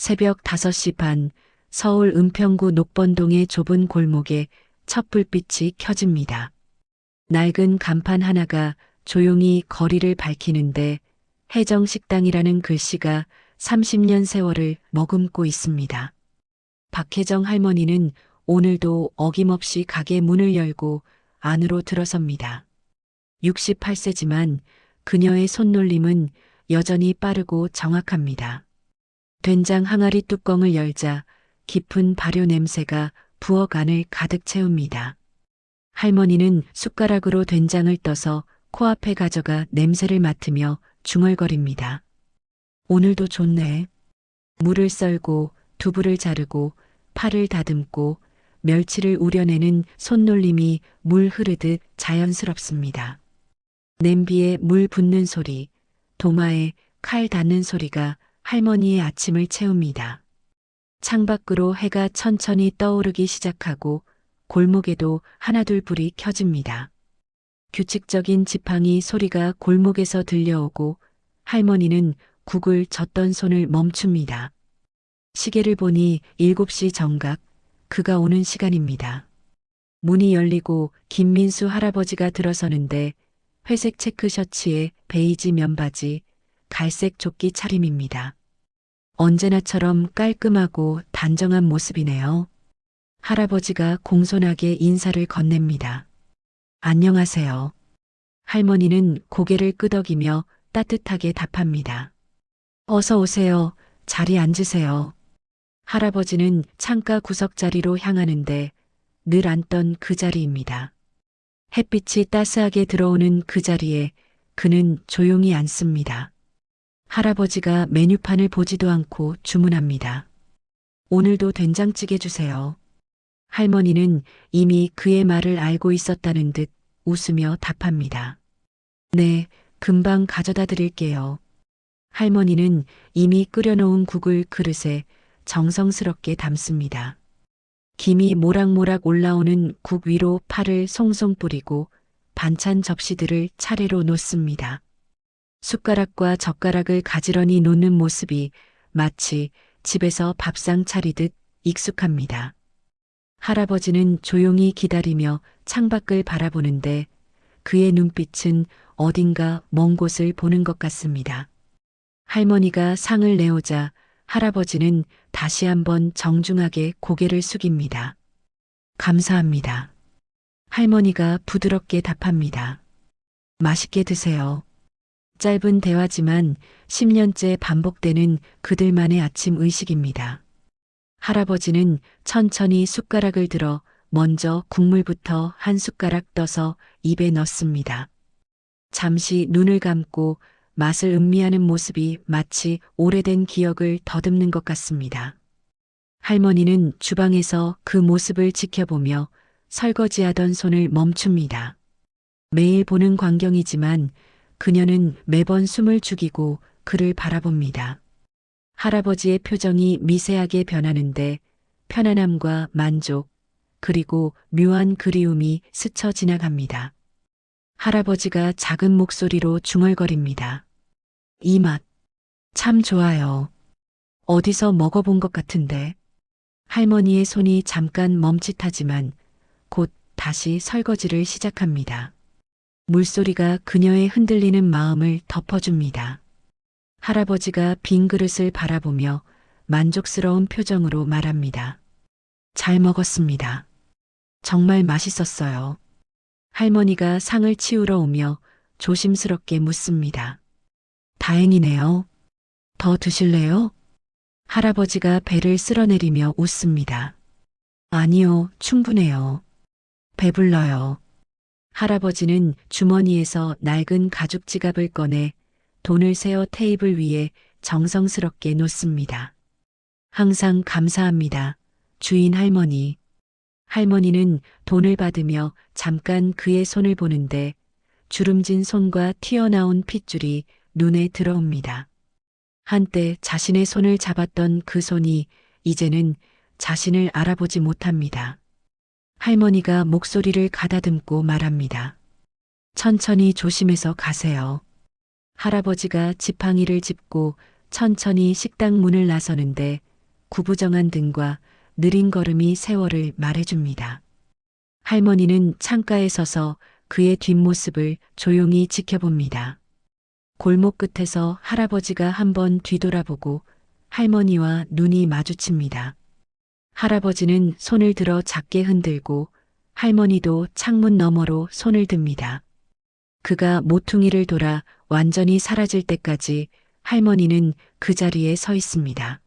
새벽 5시 반 서울 은평구 녹번동의 좁은 골목에 첫 불빛이 켜집니다. 낡은 간판 하나가 조용히 거리를 밝히는데 혜정식당이라는 글씨가 30년 세월을 머금고 있습니다. 박혜정 할머니는 오늘도 어김없이 가게 문을 열고 안으로 들어섭니다. 68세지만 그녀의 손놀림은 여전히 빠르고 정확합니다. 된장 항아리 뚜껑을 열자 깊은 발효 냄새가 부엌 안을 가득 채웁니다. 할머니는 숟가락으로 된장을 떠서 코앞에 가져가 냄새를 맡으며 중얼거립니다. 오늘도 좋네. 물을 썰고 두부를 자르고 파를 다듬고 멸치를 우려내는 손놀림이 물 흐르듯 자연스럽습니다. 냄비에 물 붓는 소리, 도마에 칼 닿는 소리가 할머니의 아침을 채웁니다. 창밖으로 해가 천천히 떠오르기 시작하고 골목에도 하나둘 불이 켜집니다. 규칙적인 지팡이 소리가 골목에서 들려오고 할머니는 국을 젓던 손을 멈춥니다. 시계를 보니 7시 정각, 그가 오는 시간입니다. 문이 열리고 김민수 할아버지가 들어서는데 회색 체크 셔츠에 베이지 면바지, 갈색 조끼 차림입니다. 언제나처럼 깔끔하고 단정한 모습이네요. 할아버지가 공손하게 인사를 건넵니다. 안녕하세요. 할머니는 고개를 끄덕이며 따뜻하게 답합니다. 어서 오세요. 자리 앉으세요. 할아버지는 창가 구석자리로 향하는데 늘 앉던 그 자리입니다. 햇빛이 따스하게 들어오는 그 자리에 그는 조용히 앉습니다. 할아버지가 메뉴판을 보지도 않고 주문합니다. 오늘도 된장찌개 주세요. 할머니는 이미 그의 말을 알고 있었다는 듯 웃으며 답합니다. 네, 금방 가져다 드릴게요. 할머니는 이미 끓여놓은 국을 그릇에 정성스럽게 담습니다. 김이 모락모락 올라오는 국 위로 파를 송송 뿌리고 반찬 접시들을 차례로 놓습니다. 숟가락과 젓가락을 가지런히 놓는 모습이 마치 집에서 밥상 차리듯 익숙합니다. 할아버지는 조용히 기다리며 창밖을 바라보는데 그의 눈빛은 어딘가 먼 곳을 보는 것 같습니다. 할머니가 상을 내오자 할아버지는 다시 한번 정중하게 고개를 숙입니다. 감사합니다. 할머니가 부드럽게 답합니다. 맛있게 드세요. 짧은 대화지만 10년째 반복되는 그들만의 아침 의식입니다. 할아버지는 천천히 숟가락을 들어 먼저 국물부터 한 숟가락 떠서 입에 넣습니다. 잠시 눈을 감고 맛을 음미하는 모습이 마치 오래된 기억을 더듬는 것 같습니다. 할머니는 주방에서 그 모습을 지켜보며 설거지하던 손을 멈춥니다. 매일 보는 광경이지만 그녀는 매번 숨을 죽이고 그를 바라봅니다. 할아버지의 표정이 미세하게 변하는데 편안함과 만족, 그리고 묘한 그리움이 스쳐 지나갑니다. 할아버지가 작은 목소리로 중얼거립니다. 이 맛, 참 좋아요. 어디서 먹어본 것 같은데. 할머니의 손이 잠깐 멈칫하지만 곧 다시 설거지를 시작합니다. 물소리가 그녀의 흔들리는 마음을 덮어줍니다. 할아버지가 빈 그릇을 바라보며 만족스러운 표정으로 말합니다. 잘 먹었습니다. 정말 맛있었어요. 할머니가 상을 치우러 오며 조심스럽게 묻습니다. 다행이네요. 더 드실래요? 할아버지가 배를 쓸어내리며 웃습니다. 아니요, 충분해요. 배불러요. 할아버지는 주머니에서 낡은 가죽 지갑을 꺼내 돈을 세어 테이블 위에 정성스럽게 놓습니다. 항상 감사합니다. 주인 할머니. 할머니는 돈을 받으며 잠깐 그의 손을 보는데 주름진 손과 튀어나온 핏줄이 눈에 들어옵니다. 한때 자신의 손을 잡았던 그 손이 이제는 자신을 알아보지 못합니다. 할머니가 목소리를 가다듬고 말합니다. 천천히 조심해서 가세요. 할아버지가 지팡이를 짚고 천천히 식당 문을 나서는데 구부정한 등과 느린 걸음이 세월을 말해줍니다. 할머니는 창가에 서서 그의 뒷모습을 조용히 지켜봅니다. 골목 끝에서 할아버지가 한번 뒤돌아보고 할머니와 눈이 마주칩니다. 할아버지는 손을 들어 작게 흔들고 할머니도 창문 너머로 손을 듭니다. 그가 모퉁이를 돌아 완전히 사라질 때까지 할머니는 그 자리에 서 있습니다.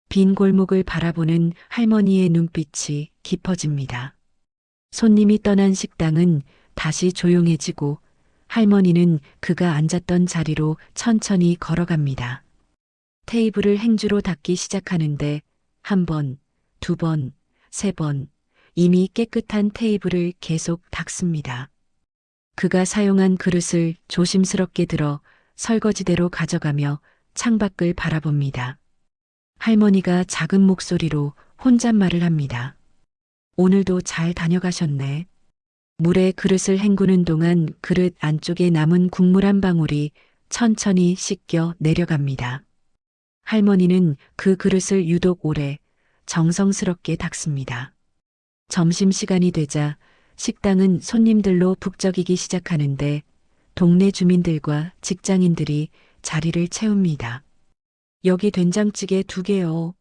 빈 골목을 바라보는 할머니의 눈빛이 깊어집니다. 손님이 떠난 식당은 다시 조용해지고 할머니는 그가 앉았던 자리로 천천히 걸어갑니다. 테이블을 행주로 닦기 시작하는데 한 번, 두 번, 세 번, 이미 깨끗한 테이블을 계속 닦습니다. 그가 사용한 그릇을 조심스럽게 들어 설거지대로 가져가며 창밖을 바라봅니다. 할머니가 작은 목소리로 혼잣말을 합니다. 오늘도 잘 다녀가셨네. 물에 그릇을 헹구는 동안 그릇 안쪽에 남은 국물 한 방울이 천천히 씻겨 내려갑니다. 할머니는 그 그릇을 유독 오래 정성스럽게 닦습니다. 점심시간이 되자 식당은 손님들로 북적이기 시작하는데 동네 주민들과 직장인들이 자리를 채웁니다. 여기 된장찌개 2개요.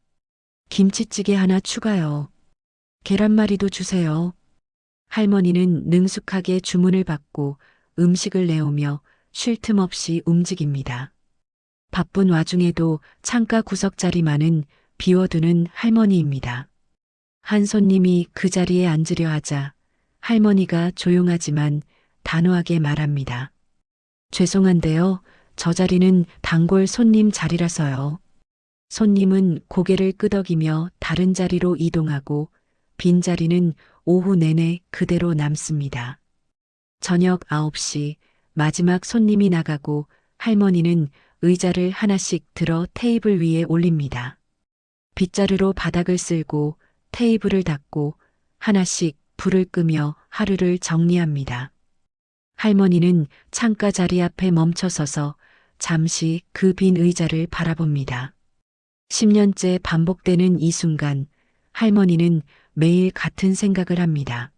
김치찌개 하나 추가요. 계란말이도 주세요. 할머니는 능숙하게 주문을 받고 음식을 내오며 쉴 틈 없이 움직입니다. 바쁜 와중에도 창가 구석자리만은 비워두는 할머니입니다. 한 손님이 그 자리에 앉으려 하자 할머니가 조용하지만 단호하게 말합니다. 죄송한데요. 저 자리는 단골 손님 자리라서요. 손님은 고개를 끄덕이며 다른 자리로 이동하고 빈자리는 오후 내내 그대로 남습니다. 저녁 9시 마지막 손님이 나가고 할머니는 의자를 하나씩 들어 테이블 위에 올립니다. 빗자루로 바닥을 쓸고 테이블을 닦고 하나씩 불을 끄며 하루를 정리합니다. 할머니는 창가 자리 앞에 멈춰서서 잠시 그 빈 의자를 바라봅니다. 10년째 반복되는 이 순간 할머니는 매일 같은 생각을 합니다.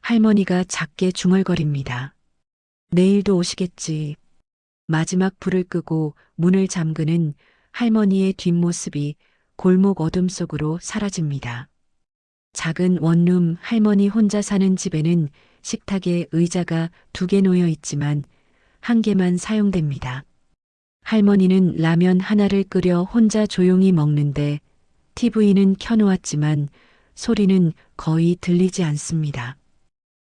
할머니가 작게 중얼거립니다. 내일도 오시겠지. 마지막 불을 끄고 문을 잠그는 할머니의 뒷모습이 골목 어둠 속으로 사라집니다. 작은 원룸 할머니 혼자 사는 집에는 식탁에 의자가 2개 놓여 있지만 1개만 사용됩니다. 할머니는 라면 하나를 끓여 혼자 조용히 먹는데 TV는 켜놓았지만 소리는 거의 들리지 않습니다.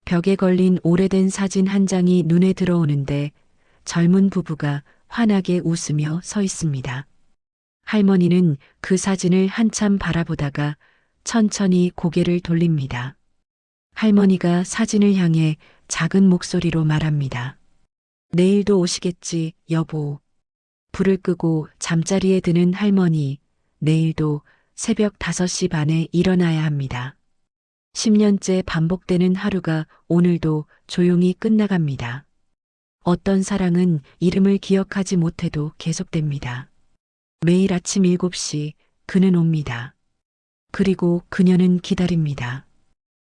벽에 걸린 오래된 사진 한 장이 눈에 들어오는데 젊은 부부가 환하게 웃으며 서 있습니다. 할머니는 그 사진을 한참 바라보다가 천천히 고개를 돌립니다. 할머니가 사진을 향해 작은 목소리로 말합니다. 내일도 오시겠지, 여보. 불을 끄고 잠자리에 드는 할머니, 내일도 새벽 5시 반에 일어나야 합니다. 10년째 반복되는 하루가 오늘도 조용히 끝나갑니다. 어떤 사랑은 이름을 기억하지 못해도 계속됩니다. 매일 아침 7시 그는 옵니다. 그리고 그녀는 기다립니다.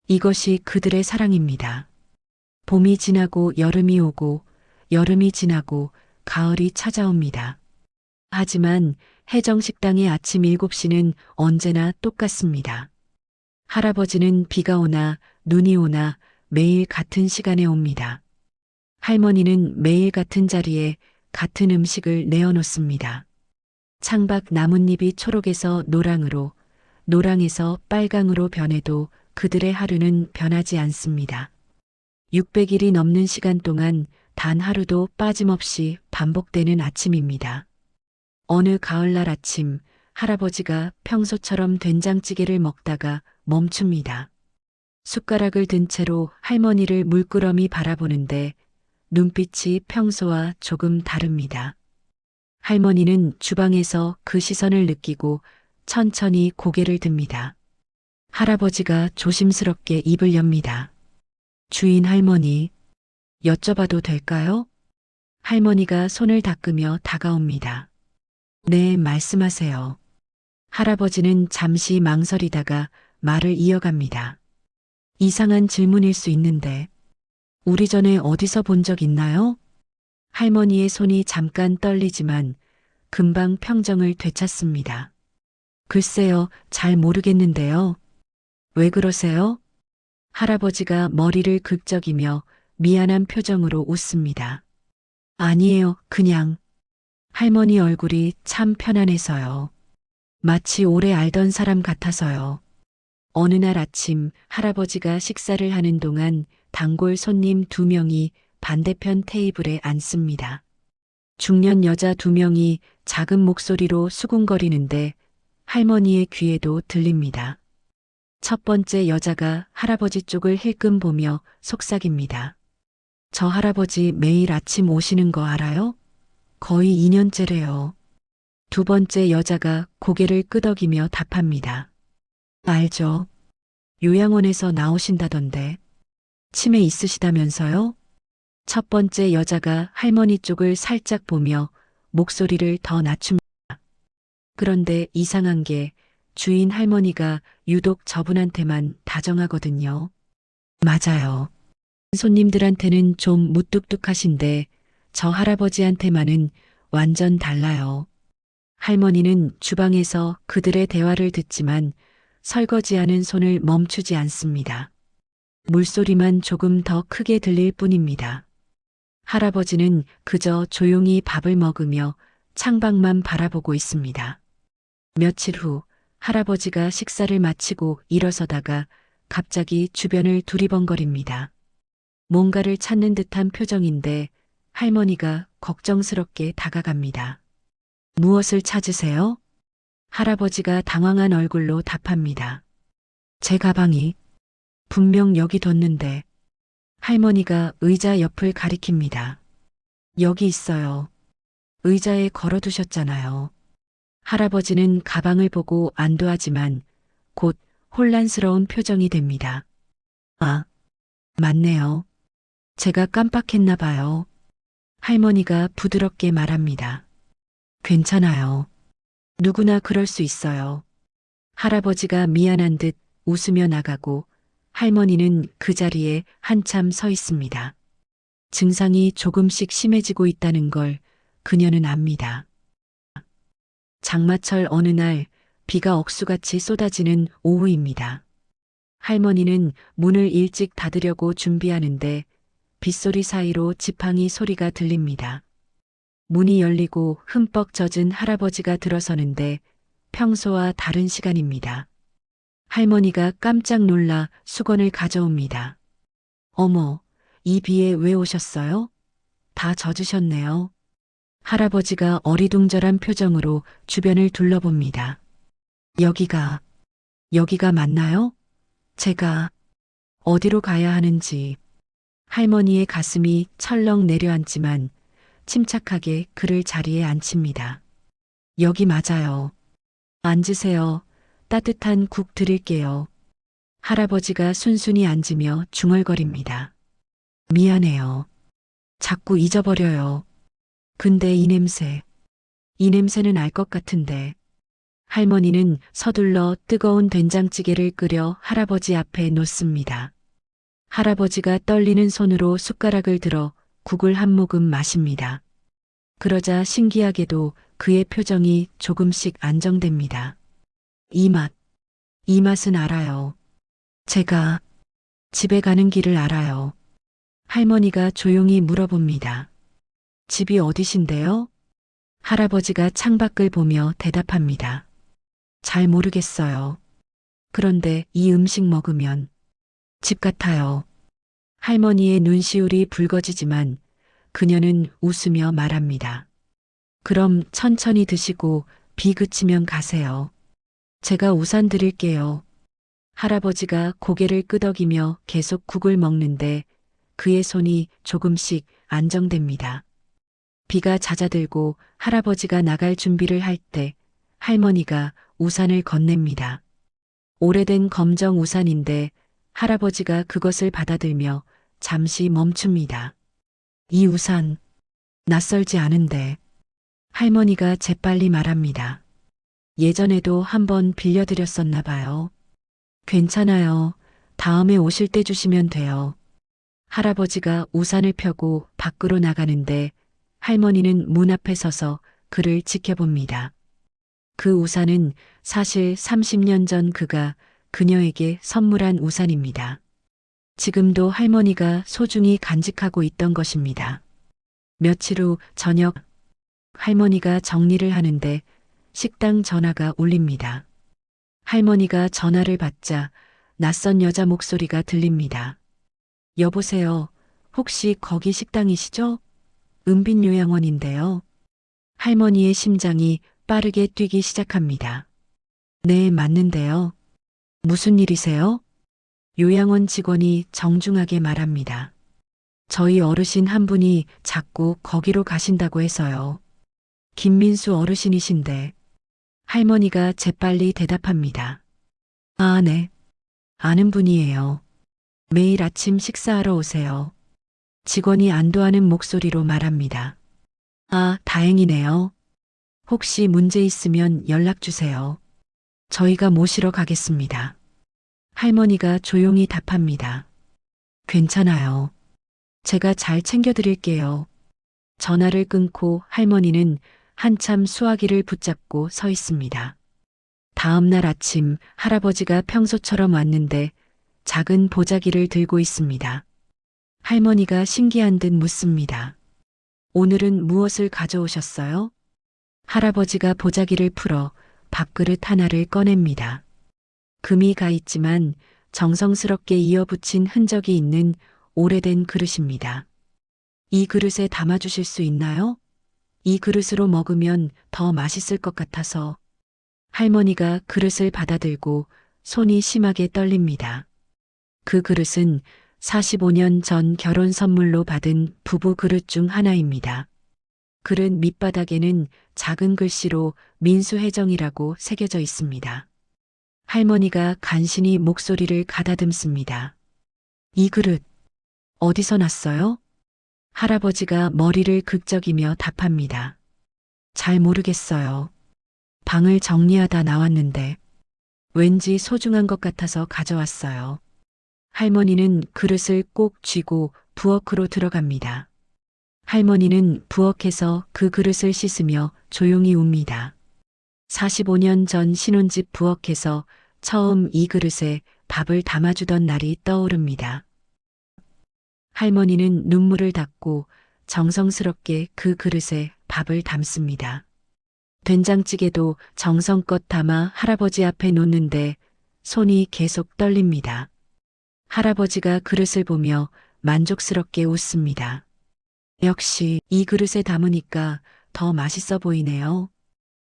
이것이 그들의 사랑입니다. 봄이 지나고 여름이 오고 여름이 지나고 가을이 찾아옵니다. 하지만 해정식당의 아침 7시는 언제나 똑같습니다. 할아버지는 비가 오나 눈이 오나 매일 같은 시간에 옵니다. 할머니는 매일 같은 자리에 같은 음식을 내어놓습니다. 창밖 나뭇잎이 초록에서 노랑으로, 노랑에서 빨강으로 변해도 그들의 하루는 변하지 않습니다. 600일이 넘는 시간 동안 단 하루도 빠짐없이 반복되는 아침입니다. 어느 가을날 아침, 할아버지가 평소처럼 된장찌개를 먹다가 멈춥니다. 숟가락을 든 채로 할머니를 물끄러미 바라보는데 눈빛이 평소와 조금 다릅니다. 할머니는 주방에서 그 시선을 느끼고 천천히 고개를 듭니다. 할아버지가 조심스럽게 입을 엽니다. 주인 할머니, 여쭤봐도 될까요? 할머니가 손을 닦으며 다가옵니다. 네, 말씀하세요. 할아버지는 잠시 망설이다가 말을 이어갑니다. 이상한 질문일 수 있는데, 우리 전에 어디서 본 적 있나요? 할머니의 손이 잠깐 떨리지만 금방 평정을 되찾습니다. 글쎄요, 잘 모르겠는데요. 왜 그러세요? 할아버지가 머리를 긁적이며 미안한 표정으로 웃습니다. 아니에요, 그냥. 할머니 얼굴이 참 편안해서요. 마치 오래 알던 사람 같아서요. 어느 날 아침 할아버지가 식사를 하는 동안 단골 손님 2명이 반대편 테이블에 앉습니다. 중년 여자 2명이 작은 목소리로 수군거리는데 할머니의 귀에도 들립니다. 첫 번째 여자가 할아버지 쪽을 힐끔 보며 속삭입니다. 저 할아버지 매일 아침 오시는 거 알아요? 거의 2년째래요. 두 번째 여자가 고개를 끄덕이며 답합니다. 알죠. 요양원에서 나오신다던데. 치매 있으시다면서요? 첫 번째 여자가 할머니 쪽을 살짝 보며 목소리를 더 낮춥니다. 그런데 이상한 게 주인 할머니가 유독 저분한테만 다정하거든요. 맞아요. 손님들한테는 좀 무뚝뚝하신데 저 할아버지한테만은 완전 달라요. 할머니는 주방에서 그들의 대화를 듣지만 설거지하는 손을 멈추지 않습니다. 물소리만 조금 더 크게 들릴 뿐입니다. 할아버지는 그저 조용히 밥을 먹으며 창밖만 바라보고 있습니다. 며칠 후 할아버지가 식사를 마치고 일어서다가 갑자기 주변을 두리번거립니다. 뭔가를 찾는 듯한 표정인데 할머니가 걱정스럽게 다가갑니다. 무엇을 찾으세요? 할아버지가 당황한 얼굴로 답합니다. 제 가방이 분명 여기 뒀는데 할머니가 의자 옆을 가리킵니다. 여기 있어요. 의자에 걸어두셨잖아요. 할아버지는 가방을 보고 안도하지만 곧 혼란스러운 표정이 됩니다. 아, 맞네요. 제가 깜빡했나 봐요. 할머니가 부드럽게 말합니다. 괜찮아요. 누구나 그럴 수 있어요. 할아버지가 미안한 듯 웃으며 나가고 할머니는 그 자리에 한참 서 있습니다. 증상이 조금씩 심해지고 있다는 걸 그녀는 압니다. 장마철 어느 날 비가 억수같이 쏟아지는 오후입니다. 할머니는 문을 일찍 닫으려고 준비하는데 빗소리 사이로 지팡이 소리가 들립니다. 문이 열리고 흠뻑 젖은 할아버지가 들어서는데 평소와 다른 시간입니다. 할머니가 깜짝 놀라 수건을 가져옵니다. 어머, 이 비에 왜 오셨어요? 다 젖으셨네요. 할아버지가 어리둥절한 표정으로 주변을 둘러봅니다. 여기가 맞나요? 제가 어디로 가야 하는지. 할머니의 가슴이 철렁 내려앉지만 침착하게 그를 자리에 앉힙니다. 여기 맞아요. 앉으세요. 따뜻한 국 드릴게요. 할아버지가 순순히 앉으며 중얼거립니다. 미안해요. 자꾸 잊어버려요. 근데 이 냄새는 알 것 같은데. 할머니는 서둘러 뜨거운 된장찌개를 끓여 할아버지 앞에 놓습니다. 할아버지가 떨리는 손으로 숟가락을 들어 국을 한 모금 마십니다. 그러자 신기하게도 그의 표정이 조금씩 안정됩니다. 이 맛은 알아요. 제가 집에 가는 길을 알아요. 할머니가 조용히 물어봅니다. 집이 어디신데요? 할아버지가 창밖을 보며 대답합니다. 잘 모르겠어요. 그런데 이 음식 먹으면 집 같아요. 할머니의 눈시울이 붉어지지만 그녀는 웃으며 말합니다. 그럼 천천히 드시고 비 그치면 가세요. 제가 우산 드릴게요. 할아버지가 고개를 끄덕이며 계속 국을 먹는데 그의 손이 조금씩 안정됩니다. 비가 잦아들고 할아버지가 나갈 준비를 할 때 할머니가 우산을 건넵니다. 오래된 검정 우산인데 할아버지가 그것을 받아들며 잠시 멈춥니다. 이 우산 낯설지 않은데. 할머니가 재빨리 말합니다. 예전에도 한번 빌려드렸었나 봐요. 괜찮아요. 다음에 오실 때 주시면 돼요. 할아버지가 우산을 펴고 밖으로 나가는데 할머니는 문 앞에 서서 그를 지켜봅니다. 그 우산은 사실 30년 전 그가 그녀에게 선물한 우산입니다. 지금도 할머니가 소중히 간직하고 있던 것입니다. 며칠 후 저녁 할머니가 정리를 하는데 식당 전화가 울립니다. 할머니가 전화를 받자 낯선 여자 목소리가 들립니다. 여보세요. 혹시 거기 식당이시죠? 은빛요양원인데요. 할머니의 심장이 빠르게 뛰기 시작합니다. 네, 맞는데요. 무슨 일이세요? 요양원 직원이 정중하게 말합니다. 저희 어르신 한 분이 자꾸 거기로 가신다고 해서요. 김민수 어르신이신데. 할머니가 재빨리 대답합니다. 아, 네. 아는 분이에요. 매일 아침 식사하러 오세요. 직원이 안도하는 목소리로 말합니다. 아, 다행이네요. 혹시 문제 있으면 연락 주세요. 저희가 모시러 가겠습니다. 할머니가 조용히 답합니다. 괜찮아요. 제가 잘 챙겨드릴게요. 전화를 끊고 할머니는 한참 수화기를 붙잡고 서 있습니다. 다음 날 아침 할아버지가 평소처럼 왔는데 작은 보자기를 들고 있습니다. 할머니가 신기한 듯 묻습니다. 오늘은 무엇을 가져오셨어요? 할아버지가 보자기를 풀어 밥그릇 하나를 꺼냅니다. 금이 가 있지만 정성스럽게 이어붙인 흔적이 있는 오래된 그릇입니다. 이 그릇에 담아주실 수 있나요? 이 그릇으로 먹으면 더 맛있을 것 같아서. 할머니가 그릇을 받아들고 손이 심하게 떨립니다. 그 그릇은 45년 전 결혼 선물로 받은 부부 그릇 중 하나입니다. 그릇 밑바닥에는 작은 글씨로 민수혜정이라고 새겨져 있습니다. 할머니가 간신히 목소리를 가다듬습니다. 이 그릇, 어디서 났어요? 할아버지가 머리를 극적이며 답합니다. 잘 모르겠어요. 방을 정리하다 나왔는데 왠지 소중한 것 같아서 가져왔어요. 할머니는 그릇을 꼭 쥐고 부엌으로 들어갑니다. 할머니는 부엌에서 그 그릇을 씻으며 조용히 웁니다. 45년 전 신혼집 부엌에서 처음 이 그릇에 밥을 담아주던 날이 떠오릅니다. 할머니는 눈물을 닦고 정성스럽게 그 그릇에 밥을 담습니다. 된장찌개도 정성껏 담아 할아버지 앞에 놓는데 손이 계속 떨립니다. 할아버지가 그릇을 보며 만족스럽게 웃습니다. 역시 이 그릇에 담으니까 더 맛있어 보이네요.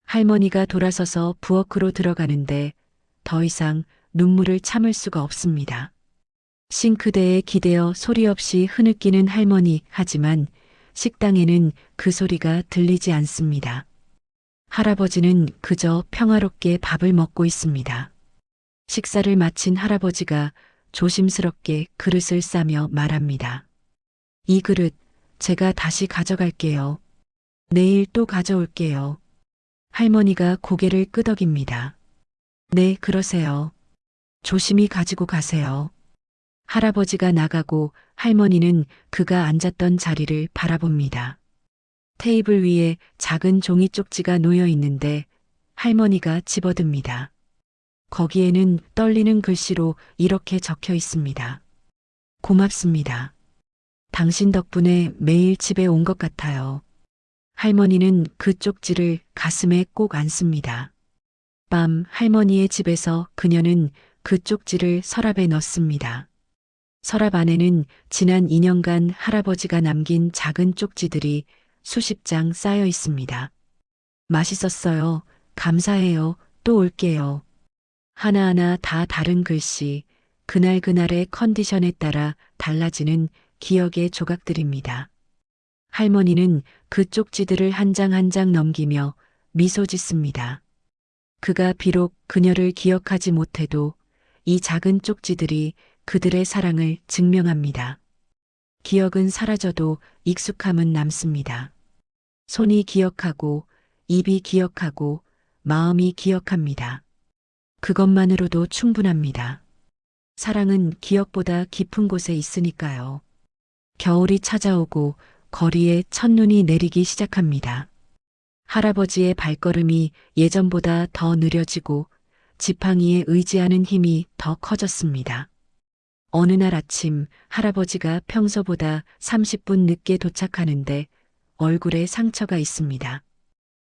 할머니가 돌아서서 부엌으로 들어가는데 더 이상 눈물을 참을 수가 없습니다. 싱크대에 기대어 소리 없이 흐느끼는 할머니, 하지만 식당에는 그 소리가 들리지 않습니다. 할아버지는 그저 평화롭게 밥을 먹고 있습니다. 식사를 마친 할아버지가 조심스럽게 그릇을 싸며 말합니다. 이 그릇 제가 다시 가져갈게요. 내일 또 가져올게요. 할머니가 고개를 끄덕입니다. 네, 그러세요. 조심히 가지고 가세요. 할아버지가 나가고 할머니는 그가 앉았던 자리를 바라봅니다. 테이블 위에 작은 종이 쪽지가 놓여 있는데 할머니가 집어듭니다. 거기에는 떨리는 글씨로 이렇게 적혀 있습니다. 고맙습니다. 당신 덕분에 매일 집에 온 것 같아요. 할머니는 그 쪽지를 가슴에 꼭 안습니다. 밤 할머니의 집에서 그녀는 그 쪽지를 서랍에 넣습니다. 서랍 안에는 지난 2년간 할아버지가 남긴 작은 쪽지들이 수십 장 쌓여 있습니다. 맛있었어요. 감사해요. 또 올게요. 하나하나 다 다른 글씨, 그날그날의 컨디션에 따라 달라지는 기억의 조각들입니다. 할머니는 그 쪽지들을 한 장 한 장 넘기며 미소 짓습니다. 그가 비록 그녀를 기억하지 못해도 이 작은 쪽지들이 그들의 사랑을 증명합니다. 기억은 사라져도 익숙함은 남습니다. 손이 기억하고, 입이 기억하고, 마음이 기억합니다. 그것만으로도 충분합니다. 사랑은 기억보다 깊은 곳에 있으니까요. 겨울이 찾아오고 거리에 첫눈이 내리기 시작합니다. 할아버지의 발걸음이 예전보다 더 느려지고 지팡이에 의지하는 힘이 더 커졌습니다. 어느 날 아침 할아버지가 평소보다 30분 늦게 도착하는데 얼굴에 상처가 있습니다.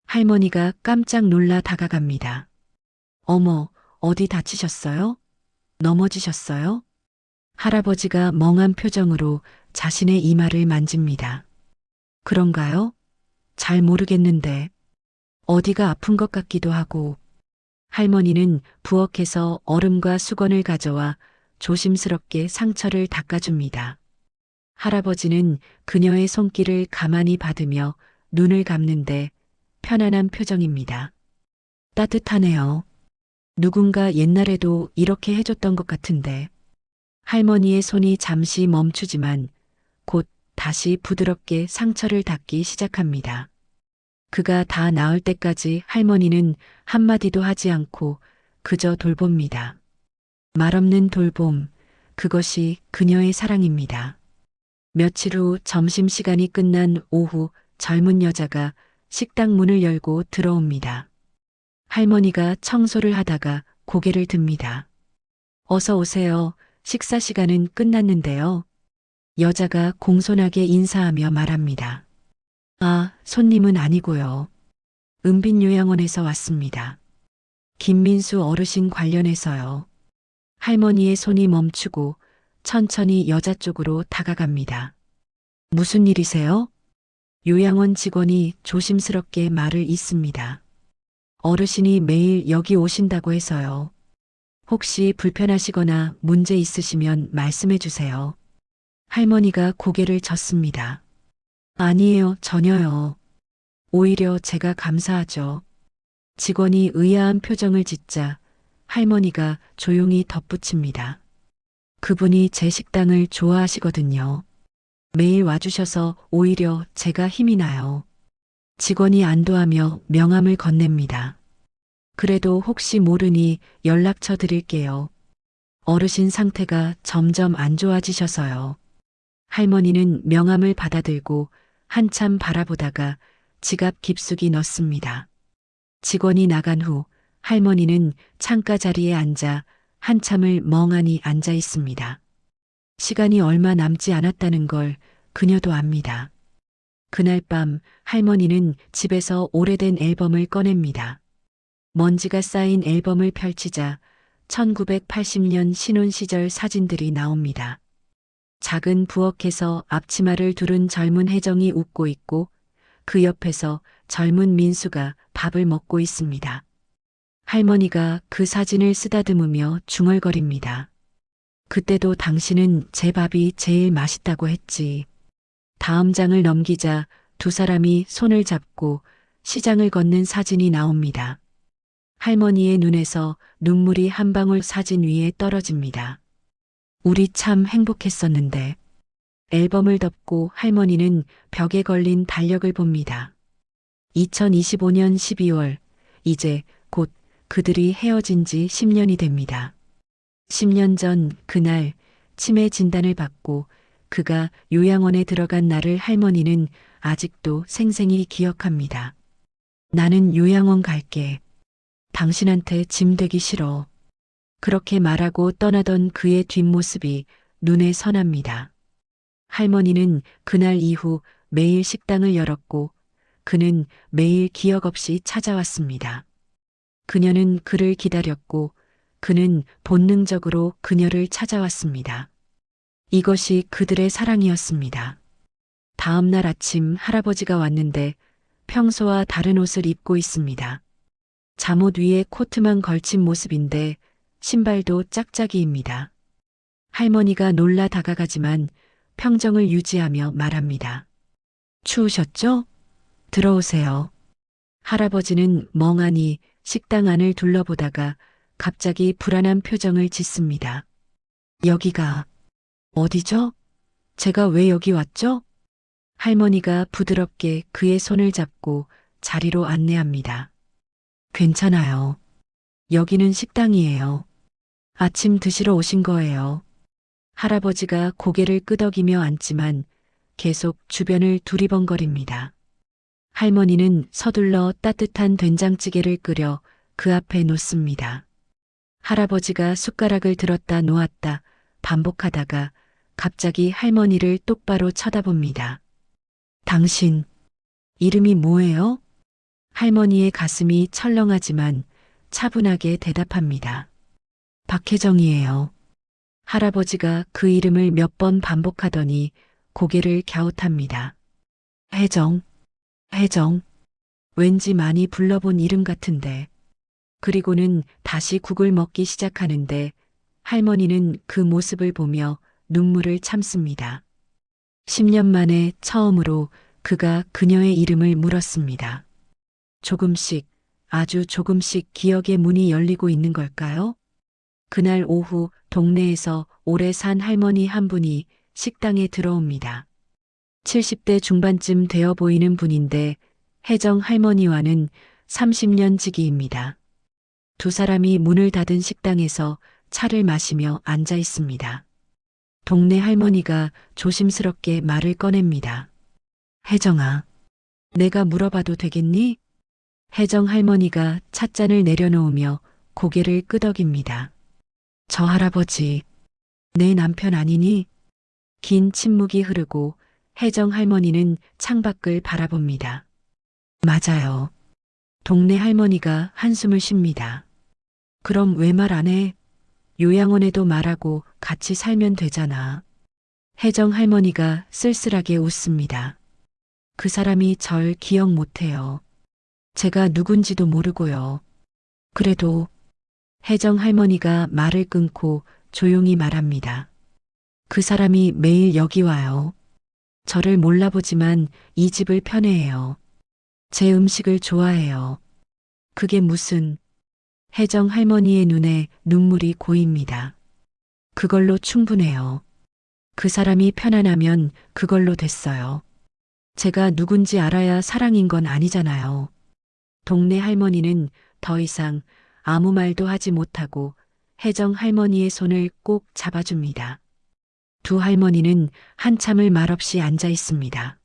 할머니가 깜짝 놀라 다가갑니다. 어머, 어디 다치셨어요? 넘어지셨어요? 할아버지가 멍한 표정으로 자신의 이마를 만집니다. 그런가요? 잘 모르겠는데 어디가 아픈 것 같기도 하고. 할머니는 부엌에서 얼음과 수건을 가져와 조심스럽게 상처를 닦아줍니다. 할아버지는 그녀의 손길을 가만히 받으며 눈을 감는데 편안한 표정입니다. 따뜻하네요. 누군가 옛날에도 이렇게 해줬던 것 같은데. 할머니의 손이 잠시 멈추지만 곧 다시 부드럽게 상처를 닦기 시작합니다. 그가 다 나을 때까지 할머니는 한마디도 하지 않고 그저 돌봅니다. 말없는 돌봄, 그것이 그녀의 사랑입니다. 며칠 후 점심시간이 끝난 오후 젊은 여자가 식당 문을 열고 들어옵니다. 할머니가 청소를 하다가 고개를 듭니다. 어서 오세요. 식사 시간은 끝났는데요. 여자가 공손하게 인사하며 말합니다. 아, 손님은 아니고요. 은빛요양원에서 왔습니다. 김민수 어르신 관련해서요. 할머니의 손이 멈추고 천천히 여자 쪽으로 다가갑니다. 무슨 일이세요? 요양원 직원이 조심스럽게 말을 잇습니다. 어르신이 매일 여기 오신다고 해서요. 혹시 불편하시거나 문제 있으시면 말씀해 주세요. 할머니가 고개를 젓습니다. 아니에요, 전혀요. 오히려 제가 감사하죠. 직원이 의아한 표정을 짓자 할머니가 조용히 덧붙입니다. 그분이 제 식당을 좋아하시거든요. 매일 와주셔서 오히려 제가 힘이 나요. 직원이 안도하며 명함을 건넵니다. 그래도 혹시 모르니 연락처 드릴게요. 어르신 상태가 점점 안 좋아지셔서요. 할머니는 명함을 받아들고 한참 바라보다가 지갑 깊숙이 넣습니다. 직원이 나간 후 할머니는 창가 자리에 앉아 한참을 멍하니 앉아 있습니다. 시간이 얼마 남지 않았다는 걸 그녀도 압니다. 그날 밤 할머니는 집에서 오래된 앨범을 꺼냅니다. 먼지가 쌓인 앨범을 펼치자 1980년 신혼 시절 사진들이 나옵니다. 작은 부엌에서 앞치마를 두른 젊은 혜정이 웃고 있고 그 옆에서 젊은 민수가 밥을 먹고 있습니다. 할머니가 그 사진을 쓰다듬으며 중얼거립니다. 그때도 당신은 제 밥이 제일 맛있다고 했지. 다음 장을 넘기자 두 사람이 손을 잡고 시장을 걷는 사진이 나옵니다. 할머니의 눈에서 눈물이 한 방울 사진 위에 떨어집니다. 우리 참 행복했었는데. 앨범을 덮고 할머니는 벽에 걸린 달력을 봅니다. 2025년 12월, 이제 곧 그들이 헤어진 지 10년이 됩니다. 10년 전 그날 치매 진단을 받고 그가 요양원에 들어간 날을 할머니는 아직도 생생히 기억합니다. 나는 요양원 갈게. 당신한테 짐 되기 싫어. 그렇게 말하고 떠나던 그의 뒷모습이 눈에 선합니다. 할머니는 그날 이후 매일 식당을 열었고 그는 매일 기억 없이 찾아왔습니다. 그녀는 그를 기다렸고 그는 본능적으로 그녀를 찾아왔습니다. 이것이 그들의 사랑이었습니다. 다음 날 아침 할아버지가 왔는데 평소와 다른 옷을 입고 있습니다. 잠옷 위에 코트만 걸친 모습인데 신발도 짝짝이입니다. 할머니가 놀라 다가가지만 평정을 유지하며 말합니다. 추우셨죠? 들어오세요. 할아버지는 멍하니 식당 안을 둘러보다가 갑자기 불안한 표정을 짓습니다. 여기가 어디죠? 제가 왜 여기 왔죠? 할머니가 부드럽게 그의 손을 잡고 자리로 안내합니다. 괜찮아요. 여기는 식당이에요. 아침 드시러 오신 거예요. 할아버지가 고개를 끄덕이며 앉지만 계속 주변을 두리번거립니다. 할머니는 서둘러 따뜻한 된장찌개를 끓여 그 앞에 놓습니다. 할아버지가 숟가락을 들었다 놓았다 반복하다가 갑자기 할머니를 똑바로 쳐다봅니다. 당신, 이름이 뭐예요? 할머니의 가슴이 철렁하지만 차분하게 대답합니다. 박혜정이에요. 할아버지가 그 이름을 몇 번 반복하더니 고개를 갸웃합니다. 혜정, 혜정. 왠지 많이 불러본 이름 같은데. 그리고는 다시 국을 먹기 시작하는데 할머니는 그 모습을 보며 눈물을 참습니다. 10년 만에 처음으로 그가 그녀의 이름을 물었습니다. 조금씩, 아주 조금씩 기억의 문이 열리고 있는 걸까요? 그날 오후 동네에서 오래 산 할머니 한 분이 식당에 들어옵니다. 70대 중반쯤 되어 보이는 분인데 혜정 할머니와는 30년 지기입니다. 두 사람이 문을 닫은 식당에서 차를 마시며 앉아 있습니다. 동네 할머니가 조심스럽게 말을 꺼냅니다. 혜정아, 내가 물어봐도 되겠니? 혜정 할머니가 찻잔을 내려놓으며 고개를 끄덕입니다. 저 할아버지, 내 남편 아니니? 긴 침묵이 흐르고 혜정 할머니는 창밖을 바라봅니다. 맞아요. 동네 할머니가 한숨을 쉽니다. 그럼 왜 말 안 해? 요양원에도 말하고 같이 살면 되잖아. 혜정 할머니가 쓸쓸하게 웃습니다. 그 사람이 절 기억 못해요. 제가 누군지도 모르고요. 그래도 혜정 할머니가 말을 끊고 조용히 말합니다. 그 사람이 매일 여기 와요. 저를 몰라보지만 이 집을 편애해요. 제 음식을 좋아해요. 그게 무슨... 혜정 할머니의 눈에 눈물이 고입니다. 그걸로 충분해요. 그 사람이 편안하면 그걸로 됐어요. 제가 누군지 알아야 사랑인 건 아니잖아요. 동네 할머니는 더 이상 아무 말도 하지 못하고 혜정 할머니의 손을 꼭 잡아줍니다. 두 할머니는 한참을 말없이 앉아 있습니다.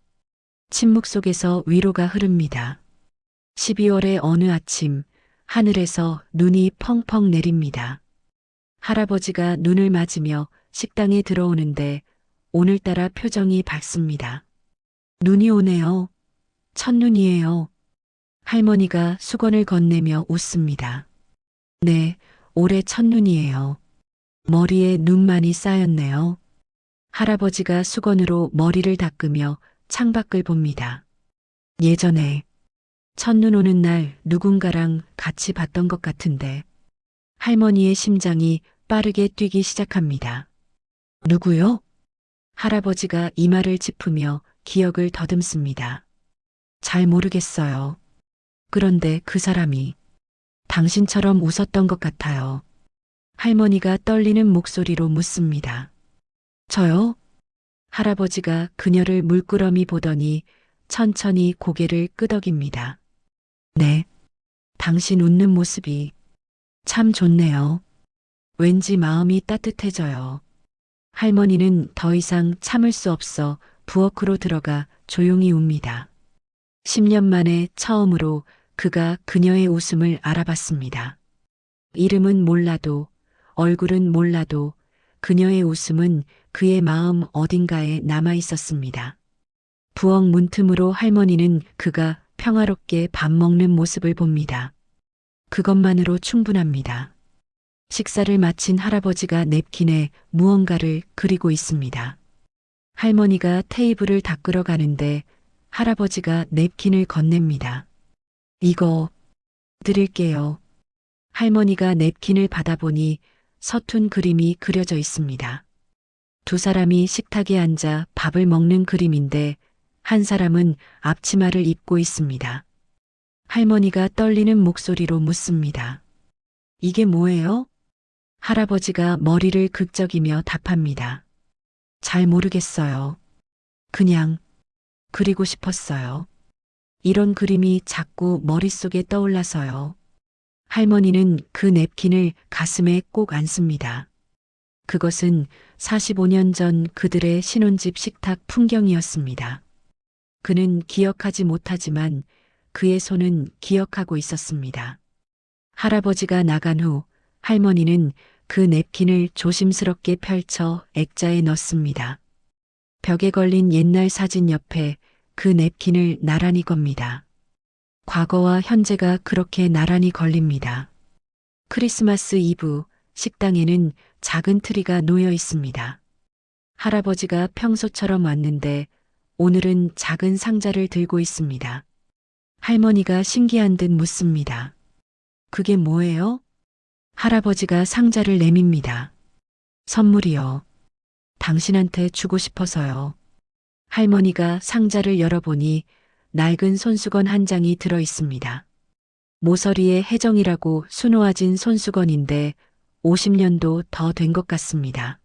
침묵 속에서 위로가 흐릅니다. 12월의 어느 아침, 하늘에서 눈이 펑펑 내립니다. 할아버지가 눈을 맞으며 식당에 들어오는데 오늘따라 표정이 밝습니다. 눈이 오네요. 첫눈이에요. 할머니가 수건을 건네며 웃습니다. 네, 올해 첫눈이에요. 머리에 눈만이 쌓였네요. 할아버지가 수건으로 머리를 닦으며 창밖을 봅니다. 예전에 첫눈 오는 날 누군가랑 같이 봤던 것 같은데 할머니의 심장이 빠르게 뛰기 시작합니다. 누구요? 할아버지가 이마를 짚으며 기억을 더듬습니다. 잘 모르겠어요. 그런데 그 사람이 당신처럼 웃었던 것 같아요. 할머니가 떨리는 목소리로 묻습니다. 저요? 할아버지가 그녀를 물끄러미 보더니 천천히 고개를 끄덕입니다. 네, 당신 웃는 모습이 참 좋네요. 왠지 마음이 따뜻해져요. 할머니는 더 이상 참을 수 없어 부엌으로 들어가 조용히 웁니다. 10년 만에 처음으로 그가 그녀의 웃음을 알아봤습니다. 이름은 몰라도, 얼굴은 몰라도 그녀의 웃음은 그의 마음 어딘가에 남아 있었습니다. 부엌 문틈으로 할머니는 그가 평화롭게 밥 먹는 모습을 봅니다. 그것만으로 충분합니다. 식사를 마친 할아버지가 냅킨에 무언가를 그리고 있습니다. 할머니가 테이블을 닦으러 가는데 할아버지가 냅킨을 건넵니다. 이거 드릴게요. 할머니가 냅킨을 받아보니 서툰 그림이 그려져 있습니다. 두 사람이 식탁에 앉아 밥을 먹는 그림인데 한 사람은 앞치마를 입고 있습니다. 할머니가 떨리는 목소리로 묻습니다. 이게 뭐예요? 할아버지가 머리를 극적이며 답합니다. 잘 모르겠어요. 그냥 그리고 싶었어요. 이런 그림이 자꾸 머릿속에 떠올라서요. 할머니는 그 냅킨을 가슴에 꼭 안습니다. 그것은 45년 전 그들의 신혼집 식탁 풍경이었습니다. 그는 기억하지 못하지만 그의 손은 기억하고 있었습니다. 할아버지가 나간 후 할머니는 그 냅킨을 조심스럽게 펼쳐 액자에 넣습니다. 벽에 걸린 옛날 사진 옆에 그 냅킨을 나란히 겁니다. 과거와 현재가 그렇게 나란히 걸립니다. 크리스마스 이브 식당에는 작은 트리가 놓여 있습니다. 할아버지가 평소처럼 왔는데 오늘은 작은 상자를 들고 있습니다. 할머니가 신기한 듯 묻습니다. 그게 뭐예요? 할아버지가 상자를 내밉니다. 선물이요. 당신한테 주고 싶어서요. 할머니가 상자를 열어보니 낡은 손수건 한 장이 들어 있습니다. 모서리에 혜정이라고 수놓아진 손수건인데 50년도 더 된 것 같습니다.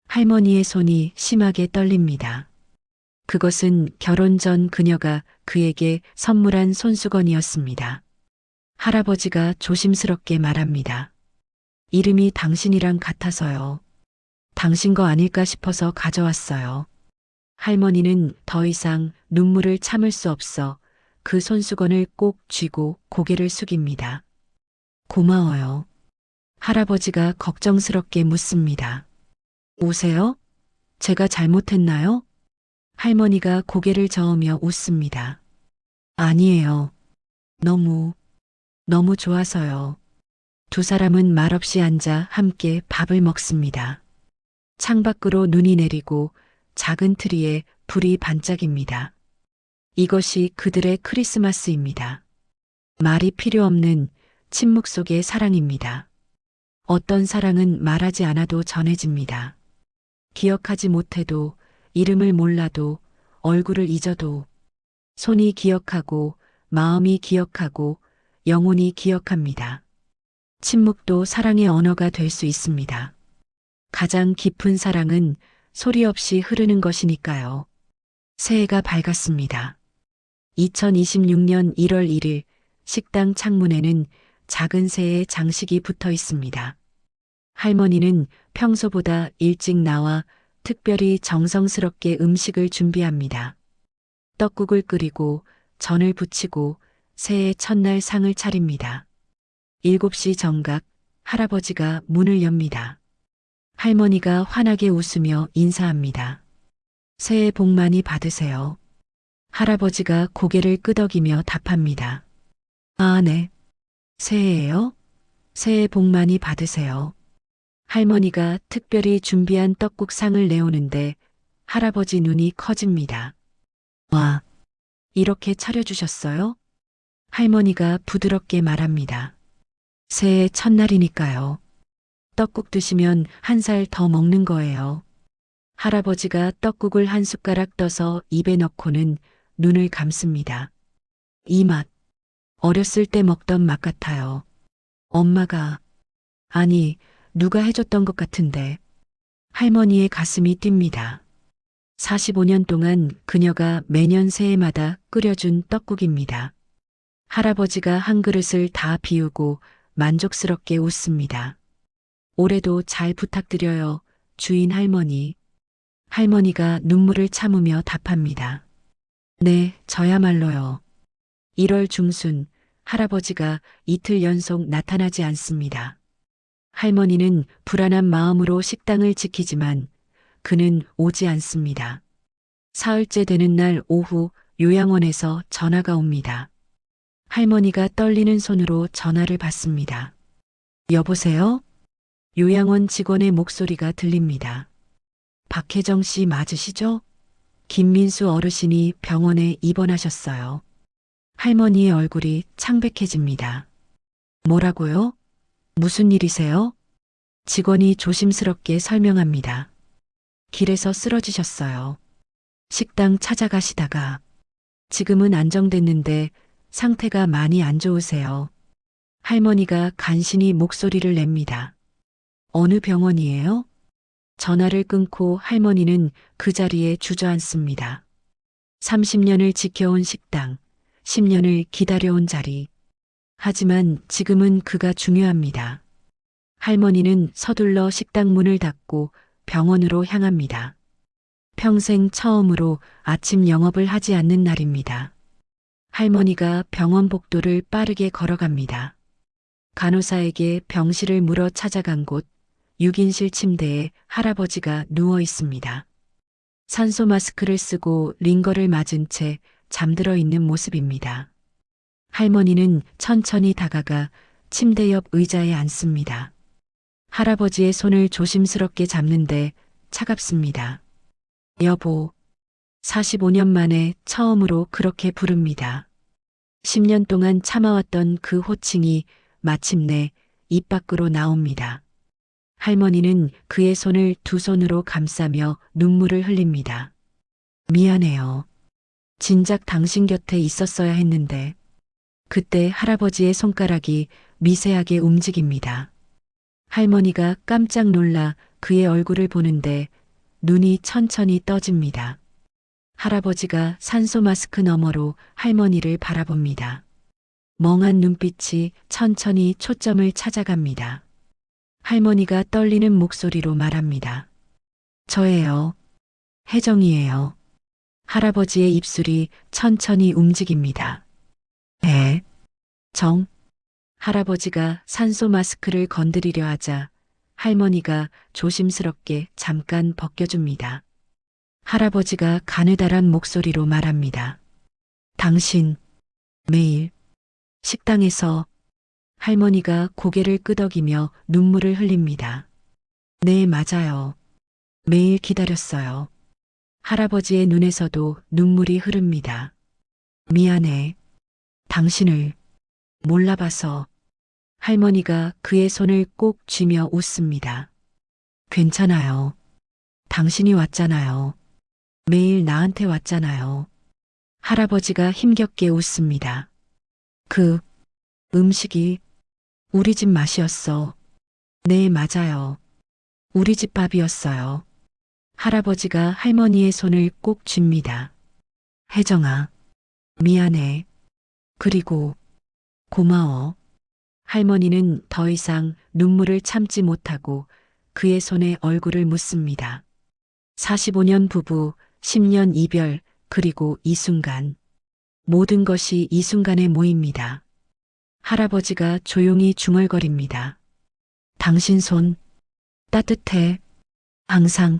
할머니의 손이 심하게 떨립니다. 그것은 결혼 전 그녀가 그에게 선물한 손수건이었습니다. 할아버지가 조심스럽게 말합니다. 이름이 당신이랑 같아서요. 당신 거 아닐까 싶어서 가져왔어요. 할머니는 더 이상 눈물을 참을 수 없어 그 손수건을 꼭 쥐고 고개를 숙입니다. 고마워요. 할아버지가 걱정스럽게 묻습니다. 우세요? 제가 잘못했나요? 할머니가 고개를 저으며 웃습니다. 아니에요. 너무 좋아서요. 두 사람은 말없이 앉아 함께 밥을 먹습니다. 창밖으로 눈이 내리고 작은 트리에 불이 반짝입니다. 이것이 그들의 크리스마스입니다. 말이 필요 없는 침묵 속의 사랑입니다. 어떤 사랑은 말하지 않아도 전해집니다. 기억하지 못해도, 이름을 몰라도, 얼굴을 잊어도, 손이 기억하고, 마음이 기억하고, 영혼이 기억합니다. 침묵도 사랑의 언어가 될 수 있습니다. 가장 깊은 사랑은 소리 없이 흐르는 것이니까요. 새해가 밝았습니다. 2026년 1월 1일 식당 창문에는 작은 새의 장식이 붙어 있습니다. 할머니는 평소보다 일찍 나와 특별히 정성스럽게 음식을 준비합니다. 떡국을 끓이고 전을 부치고 새해 첫날 상을 차립니다. 7시 정각 할아버지가 문을 엽니다. 할머니가 환하게 웃으며 인사합니다. 새해 복 많이 받으세요. 할아버지가 고개를 끄덕이며 답합니다. 아, 네. 새해예요? 새해 복 많이 받으세요. 할머니가 특별히 준비한 떡국 상을 내오는데 할아버지 눈이 커집니다. 와, 이렇게 차려주셨어요? 할머니가 부드럽게 말합니다. 새해 첫날이니까요. 떡국 드시면 한 살 더 먹는 거예요. 할아버지가 떡국을 한 숟가락 떠서 입에 넣고는 눈을 감습니다. 이 맛, 어렸을 때 먹던 맛 같아요. 엄마가, 아니, 누가 해줬던 것 같은데. 할머니의 가슴이 뜁니다. 45년 동안 그녀가 매년 새해마다 끓여준 떡국입니다. 할아버지가 한 그릇을 다 비우고 만족스럽게 웃습니다. 올해도 잘 부탁드려요, 주인 할머니. 할머니가 눈물을 참으며 답합니다. 네, 저야말로요. 1월 중순 할아버지가 이틀 연속 나타나지 않습니다. 할머니는 불안한 마음으로 식당을 지키지만 그는 오지 않습니다. 사흘째 되는 날 오후 요양원에서 전화가 옵니다. 할머니가 떨리는 손으로 전화를 받습니다. 여보세요? 요양원 직원의 목소리가 들립니다. 박혜정 씨 맞으시죠? 김민수 어르신이 병원에 입원하셨어요. 할머니의 얼굴이 창백해집니다. 뭐라고요? 무슨 일이세요? 직원이 조심스럽게 설명합니다. 길에서 쓰러지셨어요. 식당 찾아가시다가 지금은 안정됐는데 상태가 많이 안 좋으세요. 할머니가 간신히 목소리를 냅니다. 어느 병원이에요? 전화를 끊고 할머니는 그 자리에 주저앉습니다. 30년을 지켜온 식당, 10년을 기다려온 자리. 하지만 지금은 그가 중요합니다. 할머니는 서둘러 식당 문을 닫고 병원으로 향합니다. 평생 처음으로 아침 영업을 하지 않는 날입니다. 할머니가 병원 복도를 빠르게 걸어갑니다. 간호사에게 병실을 물어 찾아간 곳 6인실 침대에 할아버지가 누워 있습니다. 산소 마스크를 쓰고 링거를 맞은 채 잠들어 있는 모습입니다. 할머니는 천천히 다가가 침대 옆 의자에 앉습니다. 할아버지의 손을 조심스럽게 잡는데 차갑습니다. 여보, 45년 만에 처음으로 그렇게 부릅니다. 10년 동안 참아왔던 그 호칭이 마침내 입 밖으로 나옵니다. 할머니는 그의 손을 두 손으로 감싸며 눈물을 흘립니다. 미안해요. 진작 당신 곁에 있었어야 했는데. 그때 할아버지의 손가락이 미세하게 움직입니다. 할머니가 깜짝 놀라 그의 얼굴을 보는데 눈이 천천히 떠집니다. 할아버지가 산소 마스크 너머로 할머니를 바라봅니다. 멍한 눈빛이 천천히 초점을 찾아갑니다. 할머니가 떨리는 목소리로 말합니다. 저예요. 혜정이에요. 할아버지의 입술이 천천히 움직입니다. 정. 할아버지가 산소 마스크를 건드리려 하자 할머니가 조심스럽게 잠깐 벗겨줍니다. 할아버지가 가느다란 목소리로 말합니다. 당신, 매일, 식당에서 할머니가 고개를 끄덕이며 눈물을 흘립니다. 네, 맞아요. 매일 기다렸어요. 할아버지의 눈에서도 눈물이 흐릅니다. 미안해. 당신을 몰라봐서. 할머니가 그의 손을 꼭 쥐며 웃습니다. 괜찮아요. 당신이 왔잖아요. 매일 나한테 왔잖아요. 할아버지가 힘겹게 웃습니다. 그 음식이 우리 집 맛이었어. 네, 맞아요. 우리 집 밥이었어요. 할아버지가 할머니의 손을 꼭 쥡니다. 혜정아, 미안해. 그리고 고마워. 할머니는 더 이상 눈물을 참지 못하고 그의 손에 얼굴을 묻습니다. 45년 부부, 10년 이별, 그리고 이 순간. 모든 것이 이 순간에 모입니다. 할아버지가 조용히 중얼거립니다. 당신 손 따뜻해. 항상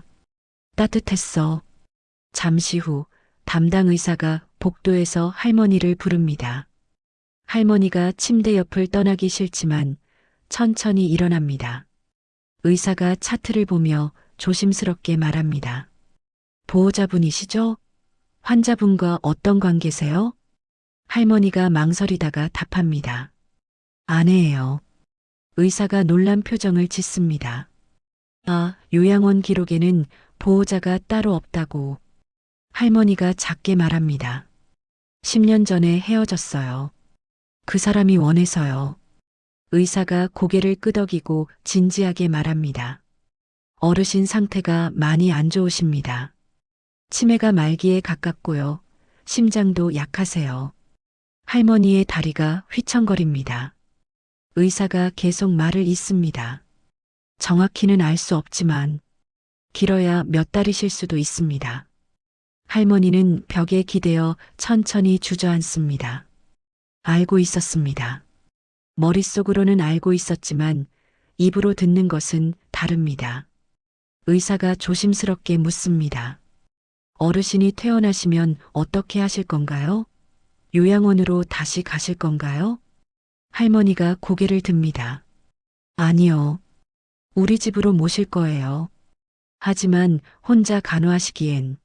따뜻했어. 잠시 후 담당 의사가 복도에서 할머니를 부릅니다. 할머니가 침대 옆을 떠나기 싫지만 천천히 일어납니다. 의사가 차트를 보며 조심스럽게 말합니다. 보호자분이시죠? 환자분과 어떤 관계세요? 할머니가 망설이다가 답합니다. 아내예요. 의사가 놀란 표정을 짓습니다. 아, 요양원 기록에는 보호자가 따로 없다고. 할머니가 작게 말합니다. 10년 전에 헤어졌어요. 그 사람이 원해서요. 의사가 고개를 끄덕이고 진지하게 말합니다. 어르신 상태가 많이 안 좋으십니다. 치매가 말기에 가깝고요. 심장도 약하세요. 할머니의 다리가 휘청거립니다. 의사가 계속 말을 잇습니다. 정확히는 알 수 없지만 길어야 몇 달이실 수도 있습니다. 할머니는 벽에 기대어 천천히 주저앉습니다. 알고 있었습니다. 머릿속으로는 알고 있었지만 입으로 듣는 것은 다릅니다. 의사가 조심스럽게 묻습니다. 어르신이 퇴원하시면 어떻게 하실 건가요? 요양원으로 다시 가실 건가요? 할머니가 고개를 듭니다. 아니요. 우리 집으로 모실 거예요. 하지만 혼자 간호하시기엔.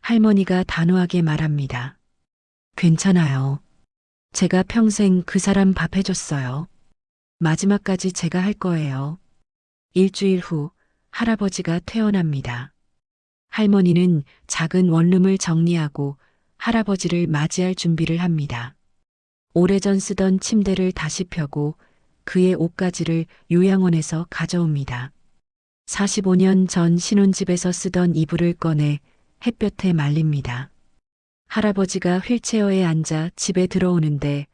할머니가 단호하게 말합니다. 괜찮아요. 제가 평생 그 사람 밥 해줬어요. 마지막까지 제가 할 거예요. 일주일 후 할아버지가 퇴원합니다. 할머니는 작은 원룸을 정리하고 할아버지를 맞이할 준비를 합니다. 오래전 쓰던 침대를 다시 펴고 그의 옷가지를 요양원에서 가져옵니다. 45년 전 신혼집에서 쓰던 이불을 꺼내 햇볕에 말립니다. 할아버지가 휠체어에 앉아 집에 들어오는데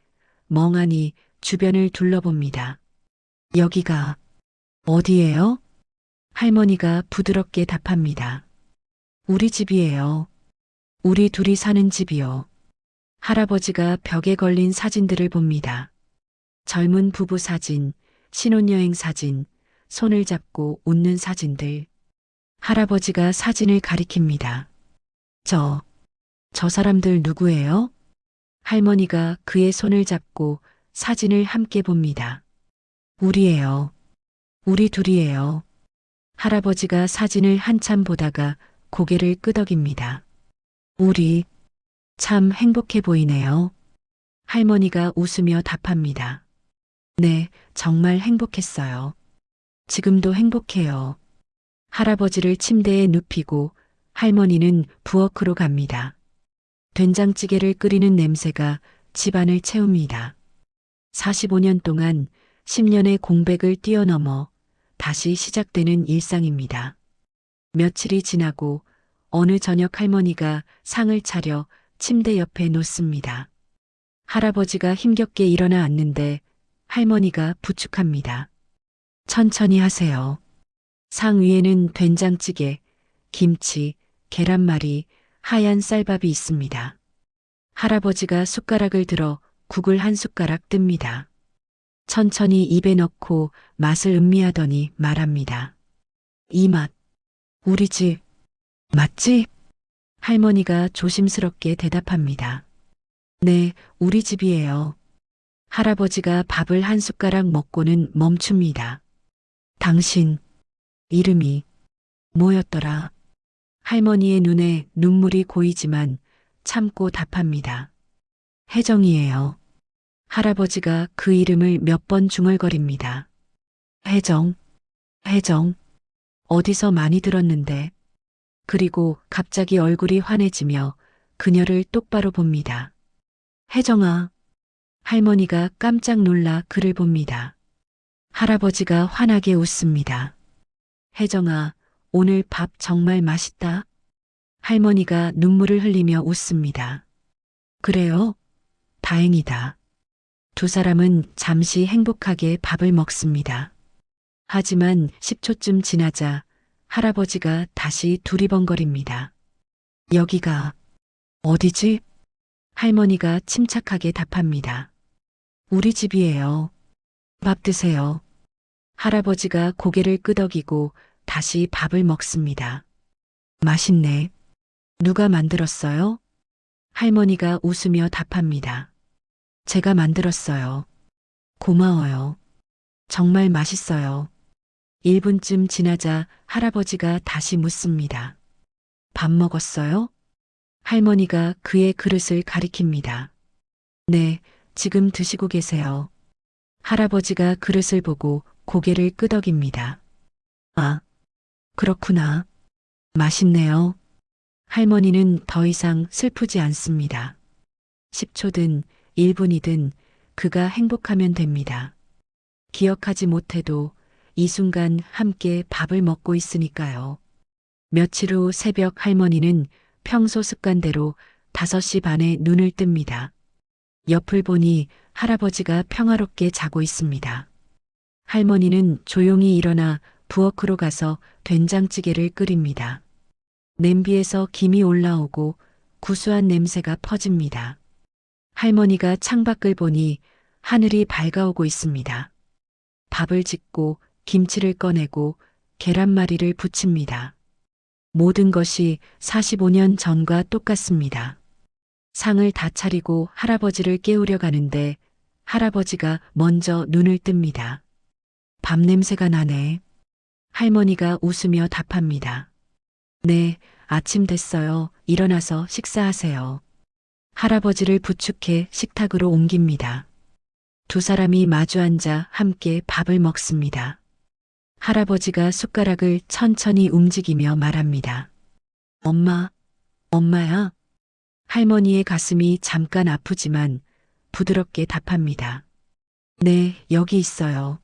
멍하니 주변을 둘러봅니다. 여기가 어디예요? 할머니가 부드럽게 답합니다. 우리 집이에요. 우리 둘이 사는 집이요. 할아버지가 벽에 걸린 사진들을 봅니다. 젊은 부부 사진, 신혼여행 사진, 손을 잡고 웃는 사진들. 할아버지가 사진을 가리킵니다. 저 사람들 누구예요? 할머니가 그의 손을 잡고 사진을 함께 봅니다. 우리예요. 우리 둘이에요. 할아버지가 사진을 한참 보다가 고개를 끄덕입니다. 우리 참 행복해 보이네요. 할머니가 웃으며 답합니다. 네, 정말 행복했어요. 지금도 행복해요. 할아버지를 침대에 눕히고 할머니는 부엌으로 갑니다. 된장찌개를 끓이는 냄새가 집안을 채웁니다. 45년 동안 10년의 공백을 뛰어넘어 다시 시작되는 일상입니다. 며칠이 지나고 어느 저녁 할머니가 상을 차려 침대 옆에 놓습니다. 할아버지가 힘겹게 일어나 앉는데 할머니가 부축합니다. 천천히 하세요. 상 위에는 된장찌개, 김치, 계란말이, 하얀 쌀밥이 있습니다. 할아버지가 숟가락을 들어 국을 한 숟가락 뜹니다. 천천히 입에 넣고 맛을 음미하더니 말합니다. 이 맛, 우리 집, 맞지? 할머니가 조심스럽게 대답합니다. 네, 우리 집이에요. 할아버지가 밥을 한 숟가락 먹고는 멈춥니다. 당신, 이름이 뭐였더라? 할머니의 눈에 눈물이 고이지만 참고 답합니다. 혜정이에요. 할아버지가 그 이름을 몇 번 중얼거립니다. 혜정, 혜정, 어디서 많이 들었는데. 그리고 갑자기 얼굴이 환해지며 그녀를 똑바로 봅니다. 혜정아. 할머니가 깜짝 놀라 그를 봅니다. 할아버지가 환하게 웃습니다. 혜정아, 오늘 밥 정말 맛있다. 할머니가 눈물을 흘리며 웃습니다. 그래요? 다행이다. 두 사람은 잠시 행복하게 밥을 먹습니다. 하지만 10초쯤 지나자 할아버지가 다시 두리번거립니다. 여기가 어디지? 할머니가 침착하게 답합니다. 우리 집이에요. 밥 드세요. 할아버지가 고개를 끄덕이고 다시 밥을 먹습니다. 맛있네. 누가 만들었어요? 할머니가 웃으며 답합니다. 제가 만들었어요. 고마워요. 정말 맛있어요. 1분쯤 지나자 할아버지가 다시 묻습니다. 밥 먹었어요? 할머니가 그의 그릇을 가리킵니다. 네, 지금 드시고 계세요. 할아버지가 그릇을 보고 고개를 끄덕입니다. 아, 그렇구나. 맛있네요. 할머니는 더 이상 슬프지 않습니다. 10초든 1분이든 그가 행복하면 됩니다. 기억하지 못해도 이 순간 함께 밥을 먹고 있으니까요. 며칠 후 새벽 할머니는 평소 습관대로 5시 반에 눈을 뜹니다. 옆을 보니 할아버지가 평화롭게 자고 있습니다. 할머니는 조용히 일어나 부엌으로 가서 된장찌개를 끓입니다. 냄비에서 김이 올라오고 구수한 냄새가 퍼집니다. 할머니가 창밖을 보니 하늘이 밝아오고 있습니다. 밥을 짓고 김치를 꺼내고 계란말이를 부칩니다. 모든 것이 45년 전과 똑같습니다. 상을 다 차리고 할아버지를 깨우려 가는데 할아버지가 먼저 눈을 뜹니다. 밥 냄새가 나네. 할머니가 웃으며 답합니다. 네, 아침 됐어요. 일어나서 식사하세요. 할아버지를 부축해 식탁으로 옮깁니다. 두 사람이 마주 앉아 함께 밥을 먹습니다. 할아버지가 숟가락을 천천히 움직이며 말합니다. 엄마, 엄마야. 할머니의 가슴이 잠깐 아프지만 부드럽게 답합니다. 네, 여기 있어요.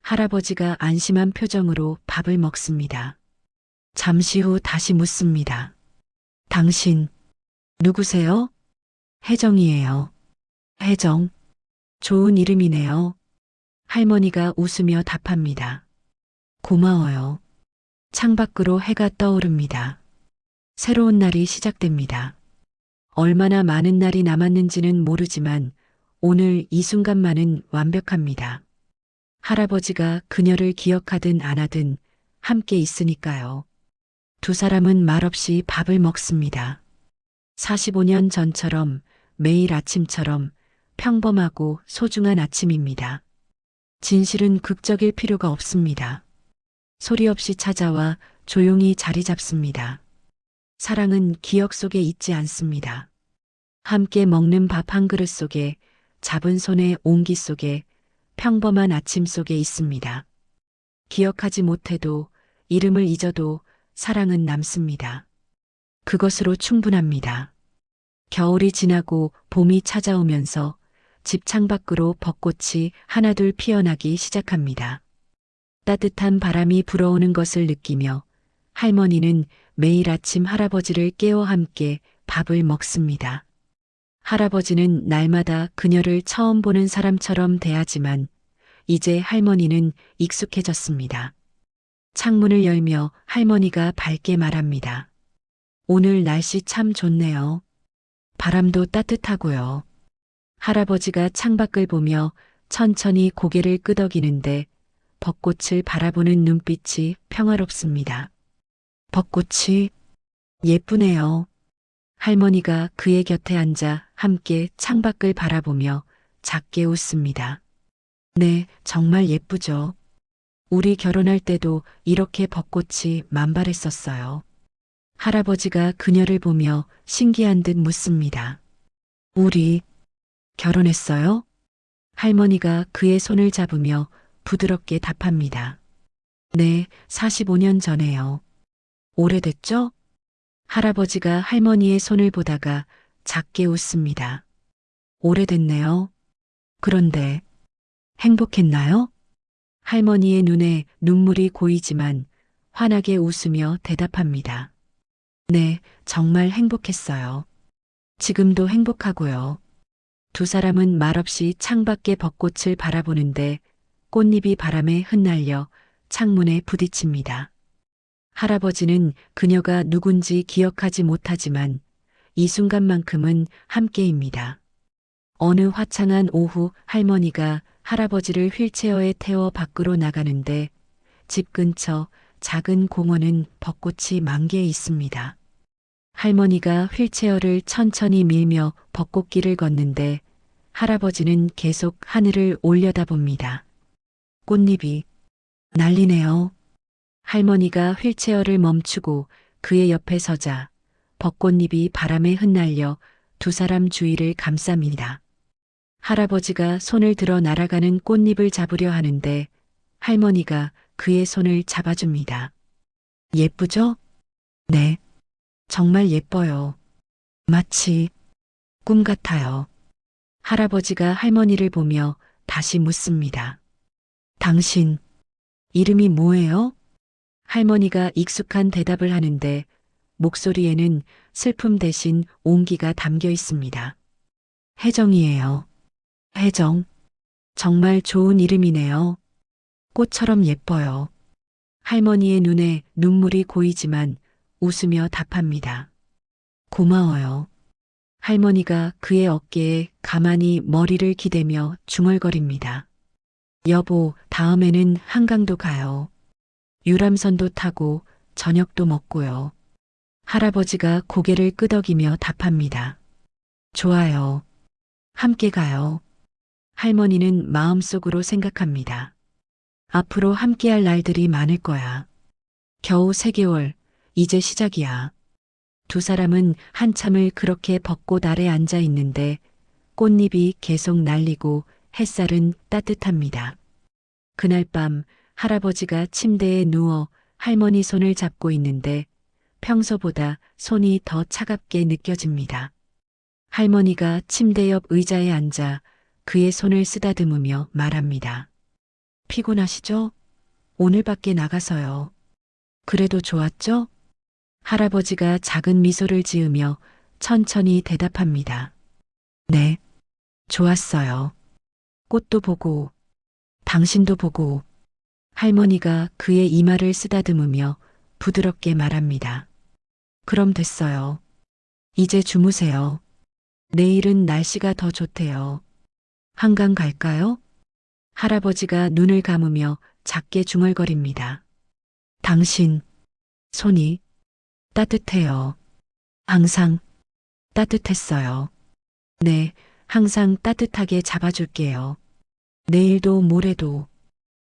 할아버지가 안심한 표정으로 밥을 먹습니다. 잠시 후 다시 묻습니다. 당신, 누구세요? 혜정이에요. 혜정. 좋은 이름이네요. 할머니가 웃으며 답합니다. 고마워요. 창밖으로 해가 떠오릅니다. 새로운 날이 시작됩니다. 얼마나 많은 날이 남았는지는 모르지만 오늘 이 순간만은 완벽합니다. 할아버지가 그녀를 기억하든 안 하든 함께 있으니까요. 두 사람은 말없이 밥을 먹습니다. 45년 전처럼 매일 아침처럼 평범하고 소중한 아침입니다. 진실은 극적일 필요가 없습니다. 소리 없이 찾아와 조용히 자리 잡습니다. 사랑은 기억 속에 있지 않습니다. 함께 먹는 밥 한 그릇 속에, 잡은 손의 온기 속에, 평범한 아침 속에 있습니다. 기억하지 못해도, 이름을 잊어도 사랑은 남습니다. 그것으로 충분합니다. 겨울이 지나고 봄이 찾아오면서 집 창밖으로 벚꽃이 하나둘 피어나기 시작합니다. 따뜻한 바람이 불어오는 것을 느끼며 할머니는 매일 아침 할아버지를 깨워 함께 밥을 먹습니다. 할아버지는 날마다 그녀를 처음 보는 사람처럼 대하지만 이제 할머니는 익숙해졌습니다. 창문을 열며 할머니가 밝게 말합니다. 오늘 날씨 참 좋네요. 바람도 따뜻하고요. 할아버지가 창밖을 보며 천천히 고개를 끄덕이는데 벚꽃을 바라보는 눈빛이 평화롭습니다. 벚꽃이 예쁘네요. 할머니가 그의 곁에 앉아 함께 창밖을 바라보며 작게 웃습니다. 네, 정말 예쁘죠. 우리 결혼할 때도 이렇게 벚꽃이 만발했었어요. 할아버지가 그녀를 보며 신기한 듯 묻습니다. 우리 결혼했어요? 할머니가 그의 손을 잡으며 부드럽게 답합니다. 네, 45년 전에요. 오래됐죠? 할아버지가 할머니의 손을 보다가 작게 웃습니다. 오래됐네요. 그런데 행복했나요? 할머니의 눈에 눈물이 고이지만 환하게 웃으며 대답합니다. 네, 정말 행복했어요. 지금도 행복하고요. 두 사람은 말없이 창밖의 벚꽃을 바라보는데 꽃잎이 바람에 흩날려 창문에 부딪힙니다. 할아버지는 그녀가 누군지 기억하지 못하지만 이 순간만큼은 함께입니다. 어느 화창한 오후 할머니가 할아버지를 휠체어에 태워 밖으로 나가는데 집 근처 작은 공원은 벚꽃이 만개해 있습니다. 할머니가 휠체어를 천천히 밀며 벚꽃길을 걷는데 할아버지는 계속 하늘을 올려다봅니다. 꽃잎이 날리네요. 할머니가 휠체어를 멈추고 그의 옆에 서자 벚꽃잎이 바람에 흩날려 두 사람 주위를 감쌉니다. 할아버지가 손을 들어 날아가는 꽃잎을 잡으려 하는데 할머니가 그의 손을 잡아줍니다. 예쁘죠? 네. 정말 예뻐요. 마치 꿈 같아요. 할아버지가 할머니를 보며 다시 묻습니다. 당신, 이름이 뭐예요? 할머니가 익숙한 대답을 하는데 목소리에는 슬픔 대신 온기가 담겨 있습니다. 혜정이에요. 혜정. 정말 좋은 이름이네요. 꽃처럼 예뻐요. 할머니의 눈에 눈물이 고이지만 웃으며 답합니다. 고마워요. 할머니가 그의 어깨에 가만히 머리를 기대며 중얼거립니다. 여보, 다음에는 한강도 가요. 유람선도 타고 저녁도 먹고요. 할아버지가 고개를 끄덕이며 답합니다. 좋아요. 함께 가요. 할머니는 마음속으로 생각합니다. 앞으로 함께할 날들이 많을 거야. 겨우 3개월, 이제 시작이야. 두 사람은 한참을 그렇게 벚꽃 아래 앉아 있는데 꽃잎이 계속 날리고 햇살은 따뜻합니다. 그날 밤 할아버지가 침대에 누워 할머니 손을 잡고 있는데 평소보다 손이 더 차갑게 느껴집니다. 할머니가 침대 옆 의자에 앉아 그의 손을 쓰다듬으며 말합니다. 피곤하시죠? 오늘 밖에 나가서요. 그래도 좋았죠? 할아버지가 작은 미소를 지으며 천천히 대답합니다. 네, 좋았어요. 꽃도 보고, 당신도 보고, 할머니가 그의 이마를 쓰다듬으며 부드럽게 말합니다. 그럼 됐어요. 이제 주무세요. 내일은 날씨가 더 좋대요. 한강 갈까요? 할아버지가 눈을 감으며 작게 중얼거립니다. 당신, 손이 따뜻해요. 항상 따뜻했어요. 네, 항상 따뜻하게 잡아줄게요. 내일도 모레도.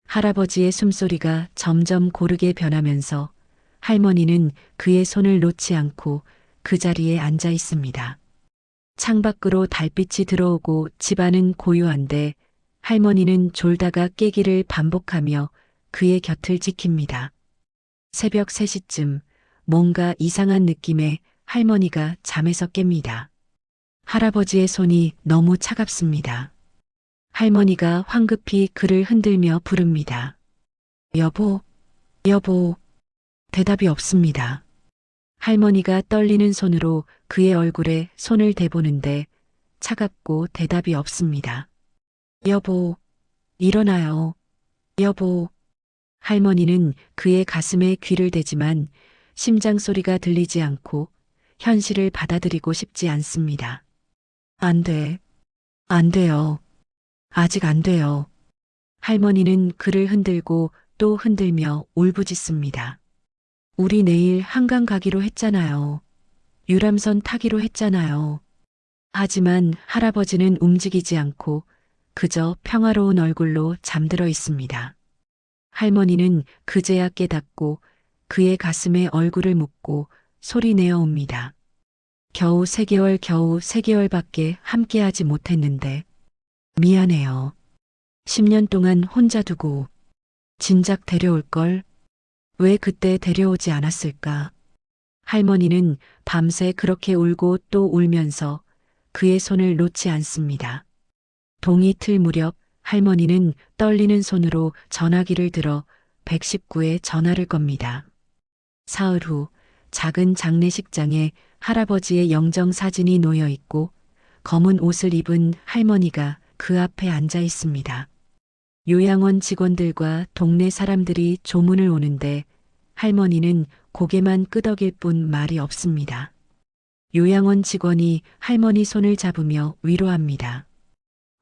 할아버지의 숨소리가 점점 고르게 변하면서 할머니는 그의 손을 놓지 않고 그 자리에 앉아 있습니다. 창밖으로 달빛이 들어오고 집안은 고요한데 할머니는 졸다가 깨기를 반복하며 그의 곁을 지킵니다. 새벽 3시쯤 뭔가 이상한 느낌에 할머니가 잠에서 깹니다. 할아버지의 손이 너무 차갑습니다. 할머니가 황급히 그를 흔들며 부릅니다. 여보, 여보. 대답이 없습니다. 할머니가 떨리는 손으로 그의 얼굴에 손을 대보는데 차갑고 대답이 없습니다. 여보, 일어나요. 여보. 할머니는 그의 가슴에 귀를 대지만 심장 소리가 들리지 않고 현실을 받아들이고 싶지 않습니다. 안 돼. 안 돼요. 아직 안 돼요. 할머니는 그를 흔들고 또 흔들며 울부짖습니다. 우리 내일 한강 가기로 했잖아요. 유람선 타기로 했잖아요. 하지만 할아버지는 움직이지 않고 그저 평화로운 얼굴로 잠들어 있습니다. 할머니는 그제야 깨닫고 그의 가슴에 얼굴을 묻고 소리내어 옵니다. 겨우 3개월밖에 함께하지 못했는데 미안해요. 10년 동안 혼자 두고 진작 데려올걸. 왜 그때 데려오지 않았을까? 할머니는 밤새 그렇게 울고 또 울면서 그의 손을 놓지 않습니다. 동이 틀 무렵 할머니는 떨리는 손으로 전화기를 들어 119에 전화를 겁니다. 사흘 후 작은 장례식장에 할아버지의 영정 사진이 놓여 있고 검은 옷을 입은 할머니가 그 앞에 앉아 있습니다. 요양원 직원들과 동네 사람들이 조문을 오는데 할머니는 고개만 끄덕일 뿐 말이 없습니다. 요양원 직원이 할머니 손을 잡으며 위로합니다.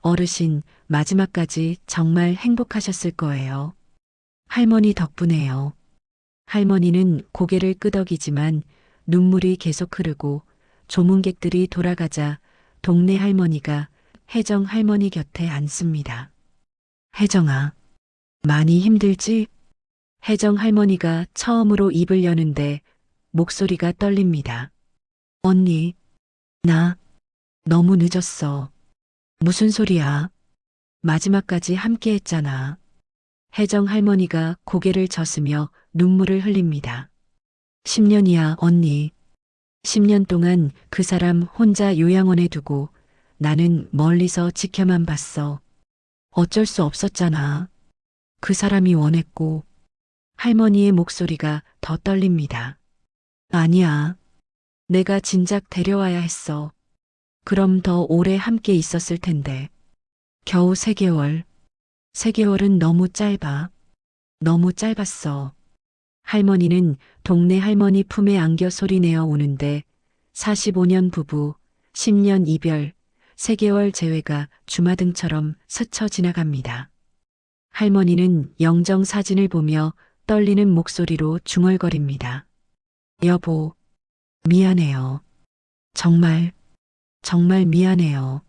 어르신, 마지막까지 정말 행복하셨을 거예요. 할머니 덕분에요. 할머니는 고개를 끄덕이지만 눈물이 계속 흐르고 조문객들이 돌아가자 동네 할머니가 혜정 할머니 곁에 앉습니다. 혜정아, 많이 힘들지? 혜정 할머니가 처음으로 입을 여는데 목소리가 떨립니다. 언니, 나 너무 늦었어. 무슨 소리야? 마지막까지 함께 했잖아. 혜정 할머니가 고개를 젓으며 눈물을 흘립니다. 10년이야, 언니. 10년 동안 그 사람 혼자 요양원에 두고 나는 멀리서 지켜만 봤어. 어쩔 수 없었잖아. 그 사람이 원했고. 할머니의 목소리가 더 떨립니다. 아니야. 내가 진작 데려와야 했어. 그럼 더 오래 함께 있었을 텐데. 겨우 3개월. 3개월은 너무 짧아. 너무 짧았어. 할머니는 동네 할머니 품에 안겨 소리내어 우는데 45년 부부, 10년 이별, 3개월 재회가 주마등처럼 스쳐 지나갑니다. 할머니는 영정 사진을 보며 떨리는 목소리로 중얼거립니다. 여보, 미안해요. 정말 미안해요.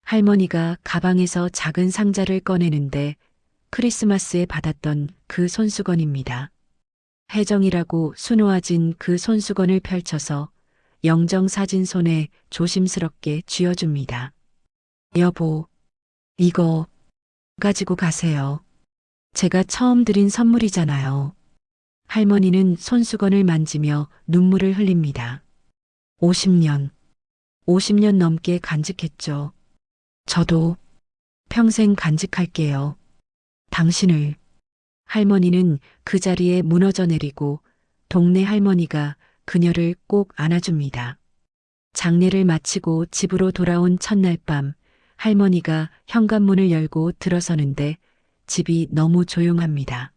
할머니가 가방에서 작은 상자를 꺼내는데 크리스마스에 받았던 그 손수건입니다. 혜정이라고 수놓아진 그 손수건을 펼쳐서 영정사진 손에 조심스럽게 쥐어줍니다. 여보, 이거 가지고 가세요. 제가 처음 드린 선물이잖아요. 할머니는 손수건을 만지며 눈물을 흘립니다. 50년 넘게 간직했죠. 저도 평생 간직할게요. 당신을. 할머니는 그 자리에 무너져 내리고 동네 할머니가 그녀를 꼭 안아줍니다. 장례를 마치고 집으로 돌아온 첫날 밤 할머니가 현관문을 열고 들어서는데 집이 너무 조용합니다.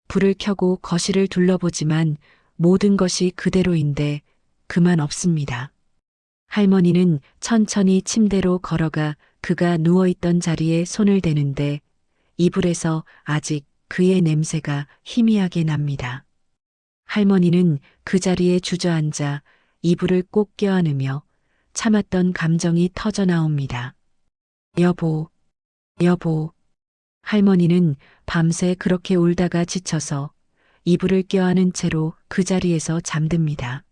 불을 켜고 거실을 둘러보지만 모든 것이 그대로인데 그만 없습니다. 할머니는 천천히 침대로 걸어가 그가 누워있던 자리에 손을 대는데 이불에서 아직 그의 냄새가 희미하게 납니다. 할머니는 그 자리에 주저앉아 이불을 꼭 껴안으며 참았던 감정이 터져 나옵니다. 여보, 여보. 할머니는 밤새 그렇게 울다가 지쳐서 이불을 껴안은 채로 그 자리에서 잠듭니다.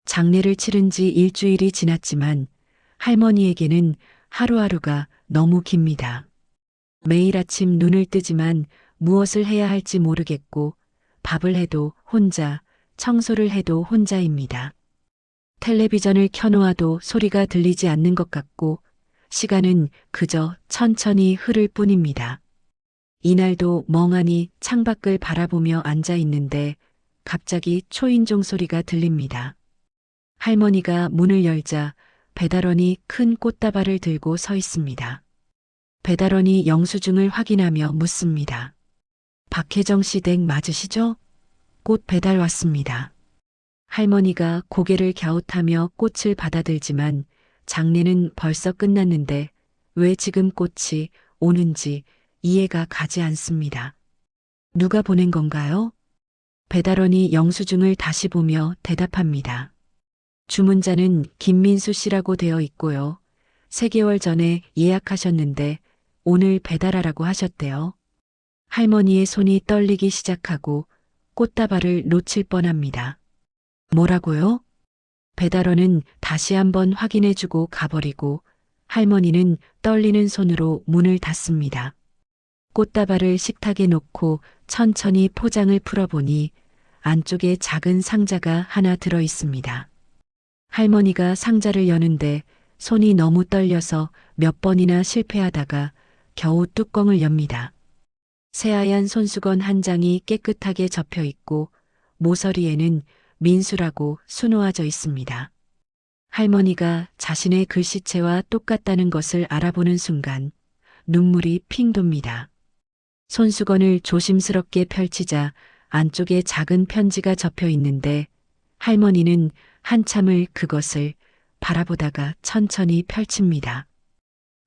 장례를 치른 지 일주일이 지났지만 할머니에게는 하루하루가 너무 깁니다. 매일 아침 눈을 뜨지만 무엇을 해야 할지 모르겠고 밥을 해도 혼자, 청소를 해도 혼자입니다. 텔레비전을 켜놓아도 소리가 들리지 않는 것 같고 시간은 그저 천천히 흐를 뿐입니다. 이날도 멍하니 창밖을 바라보며 앉아 있는데 갑자기 초인종 소리가 들립니다. 할머니가 문을 열자 배달원이 큰 꽃다발을 들고 서 있습니다. 배달원이 영수증을 확인하며 묻습니다. 박혜정 씨 댁 맞으시죠? 꽃 배달 왔습니다. 할머니가 고개를 갸웃하며 꽃을 받아들지만 장례는 벌써 끝났는데 왜 지금 꽃이 오는지 이해가 가지 않습니다. 누가 보낸 건가요? 배달원이 영수증을 다시 보며 대답합니다. 주문자는 김민수 씨라고 되어 있고요. 3개월 전에 예약하셨는데 오늘 배달하라고 하셨대요. 할머니의 손이 떨리기 시작하고 꽃다발을 놓칠 뻔합니다. 뭐라고요? 배달원은 다시 한번 확인해주고 가버리고 할머니는 떨리는 손으로 문을 닫습니다. 꽃다발을 식탁에 놓고 천천히 포장을 풀어보니 안쪽에 작은 상자가 하나 들어 있습니다. 할머니가 상자를 여는데 손이 너무 떨려서 몇 번이나 실패하다가 겨우 뚜껑을 엽니다. 새하얀 손수건 한 장이 깨끗하게 접혀 있고 모서리에는 민수라고 수놓아져 있습니다. 할머니가 자신의 글씨체와 똑같다는 것을 알아보는 순간 눈물이 핑 돕니다. 손수건을 조심스럽게 펼치자 안쪽에 작은 편지가 접혀 있는데 할머니는 한참을 그것을 바라보다가 천천히 펼칩니다.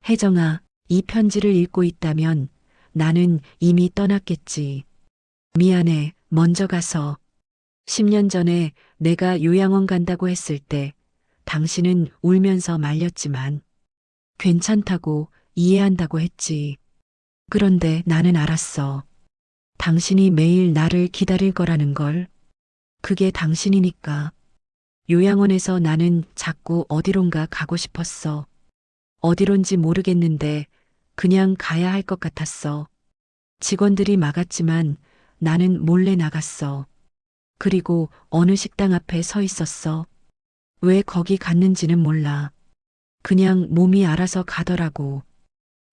혜정아, 이 편지를 읽고 있다면 나는 이미 떠났겠지. 미안해, 먼저 가서. 10년 전에 내가 요양원 간다고 했을 때 당신은 울면서 말렸지만 괜찮다고 이해한다고 했지. 그런데 나는 알았어. 당신이 매일 나를 기다릴 거라는 걸. 그게 당신이니까. 요양원에서 나는 자꾸 어디론가 가고 싶었어. 어디론지 모르겠는데 그냥 가야 할 것 같았어. 직원들이 막았지만 나는 몰래 나갔어. 그리고 어느 식당 앞에 서 있었어. 왜 거기 갔는지는 몰라. 그냥 몸이 알아서 가더라고.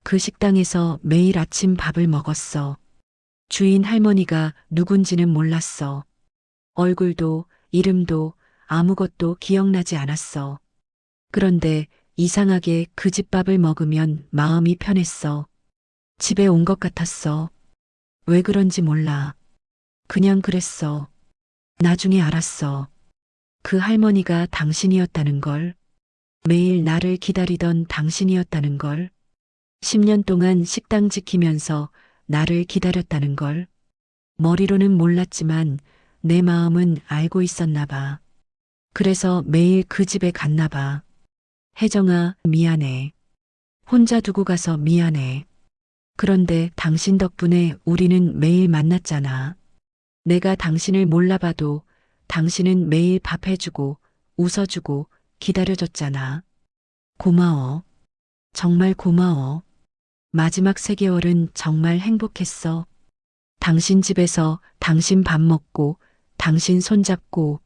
그 식당에서 매일 아침 밥을 먹었어. 주인 할머니가 누군지는 몰랐어. 얼굴도 이름도 아무것도 기억나지 않았어. 그런데 이상하게 그 집 밥을 먹으면 마음이 편했어. 집에 온 것 같았어. 왜 그런지 몰라. 그냥 그랬어. 나중에 알았어. 그 할머니가 당신이었다는 걸. 매일 나를 기다리던 당신이었다는 걸. 10년 동안 식당 지키면서 나를 기다렸다는 걸. 머리로는 몰랐지만 내 마음은 알고 있었나 봐. 그래서 매일 그 집에 갔나 봐. 혜정아, 미안해. 혼자 두고 가서 미안해. 그런데 당신 덕분에 우리는 매일 만났잖아. 내가 당신을 몰라봐도 당신은 매일 밥 해주고 웃어주고 기다려줬잖아. 고마워. 정말 고마워. 마지막 3개월은 정말 행복했어. 당신 집에서 당신 밥 먹고 당신 손잡고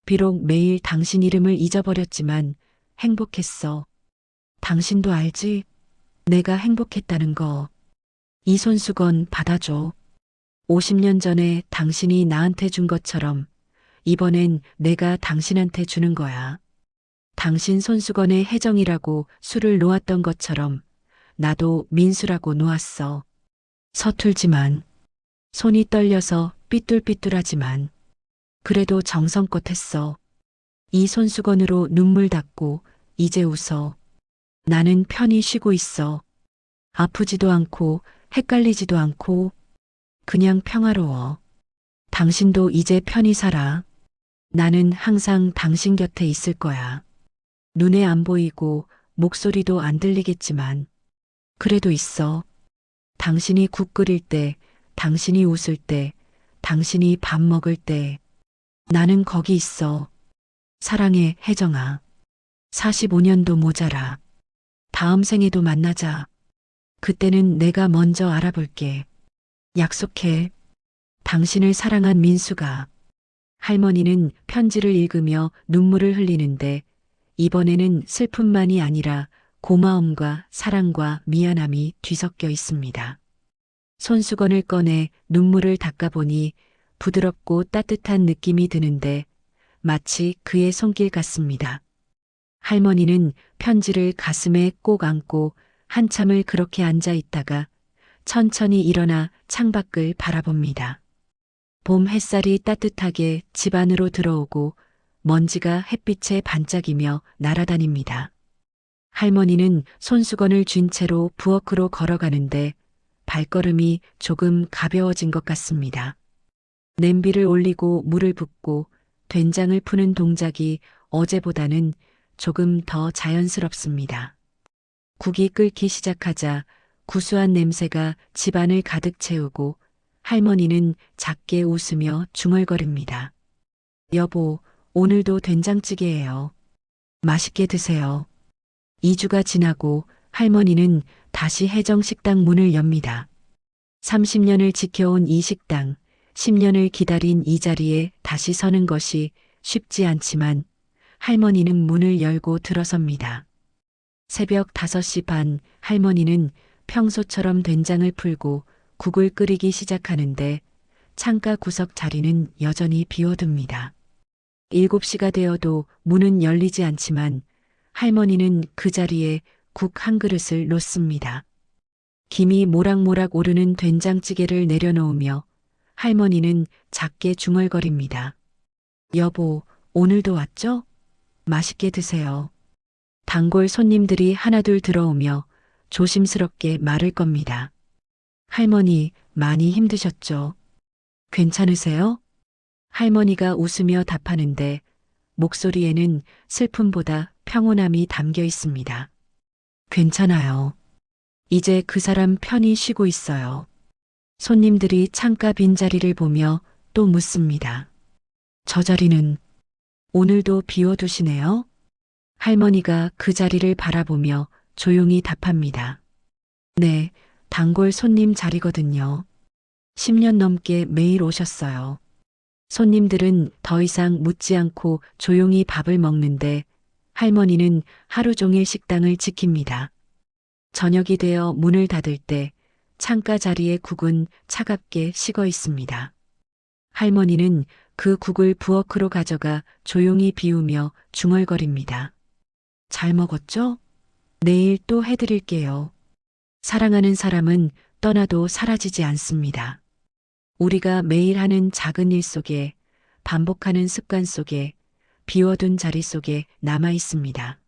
비록 매일 당신 이름을 잊어버렸지만 행복했어. 당신도 알지? 내가 행복했다는 거. 이 손수건 받아줘. 50년 전에 당신이 나한테 준 것처럼 이번엔 내가 당신한테 주는 거야. 당신 손수건에 혜정이라고 술을 놓았던 것처럼 나도 민수라고 놓았어. 서툴지만, 손이 떨려서 삐뚤삐뚤하지만, 그래도 정성껏 했어. 이 손수건으로 눈물 닦고 이제 웃어. 나는 편히 쉬고 있어. 아프지도 않고 헷갈리지도 않고 그냥 평화로워. 당신도 이제 편히 살아. 나는 항상 당신 곁에 있을 거야. 눈에 안 보이고 목소리도 안 들리겠지만 그래도 있어. 당신이 국 끓일 때, 당신이 웃을 때, 당신이 밥 먹을 때 나는 거기 있어. 사랑해, 혜정아. 45년도 모자라. 다음 생에도 만나자. 그때는 내가 먼저 알아볼게. 약속해. 당신을 사랑한 민수가. 할머니는 편지를 읽으며 눈물을 흘리는데 이번에는 슬픔만이 아니라 고마움과 사랑과 미안함이 뒤섞여 있습니다. 손수건을 꺼내 눈물을 닦아보니 부드럽고 따뜻한 느낌이 드는데 마치 그의 손길 같습니다. 할머니는 편지를 가슴에 꼭 안고 한참을 그렇게 앉아 있다가 천천히 일어나 창밖을 바라봅니다. 봄 햇살이 따뜻하게 집 안으로 들어오고 먼지가 햇빛에 반짝이며 날아다닙니다. 할머니는 손수건을 쥔 채로 부엌으로 걸어가는데 발걸음이 조금 가벼워진 것 같습니다. 냄비를 올리고 물을 붓고 된장을 푸는 동작이 어제보다는 조금 더 자연스럽습니다. 국이 끓기 시작하자 구수한 냄새가 집안을 가득 채우고 할머니는 작게 웃으며 중얼거립니다. 여보, 오늘도 된장찌개예요. 맛있게 드세요. 2주가 지나고 할머니는 다시 혜정식당 문을 엽니다. 30년을 지켜온 이 식당, 10년을 기다린 이 자리에 다시 서는 것이 쉽지 않지만 할머니는 문을 열고 들어섭니다. 새벽 5시 반 할머니는 평소처럼 된장을 풀고 국을 끓이기 시작하는데 창가 구석 자리는 여전히 비워둡니다. 7시가 되어도 문은 열리지 않지만 할머니는 그 자리에 국 한 그릇을 놓습니다. 김이 모락모락 오르는 된장찌개를 내려놓으며 할머니는 작게 중얼거립니다. 여보, 오늘도 왔죠? 맛있게 드세요. 단골 손님들이 하나둘 들어오며 조심스럽게 말을 겁니다. 할머니, 많이 힘드셨죠? 괜찮으세요? 할머니가 웃으며 답하는데 목소리에는 슬픔보다 평온함이 담겨 있습니다. 괜찮아요. 이제 그 사람 편히 쉬고 있어요. 손님들이 창가 빈자리를 보며 또 묻습니다. 저 자리는 오늘도 비워두시네요? 할머니가 그 자리를 바라보며 조용히 답합니다. 네, 단골 손님 자리거든요. 10년 넘게 매일 오셨어요. 손님들은 더 이상 묻지 않고 조용히 밥을 먹는데 할머니는 하루 종일 식당을 지킵니다. 저녁이 되어 문을 닫을 때 창가 자리의 국은 차갑게 식어 있습니다. 할머니는 그 국을 부엌으로 가져가 조용히 비우며 중얼거립니다. 잘 먹었죠? 내일 또 해드릴게요. 사랑하는 사람은 떠나도 사라지지 않습니다. 우리가 매일 하는 작은 일 속에, 반복하는 습관 속에, 비워둔 자리 속에 남아 있습니다.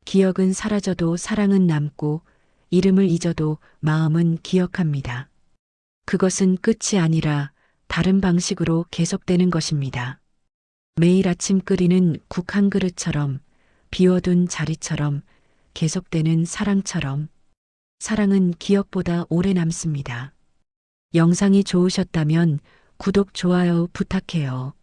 기억은 사라져도 사랑은 남고, 이름을 잊어도 마음은 기억합니다. 그것은 끝이 아니라 다른 방식으로 계속되는 것입니다. 매일 아침 끓이는 국 한 그릇처럼, 비워둔 자리처럼, 계속되는 사랑처럼, 사랑은 기억보다 오래 남습니다. 영상이 좋으셨다면 구독, 좋아요 부탁해요.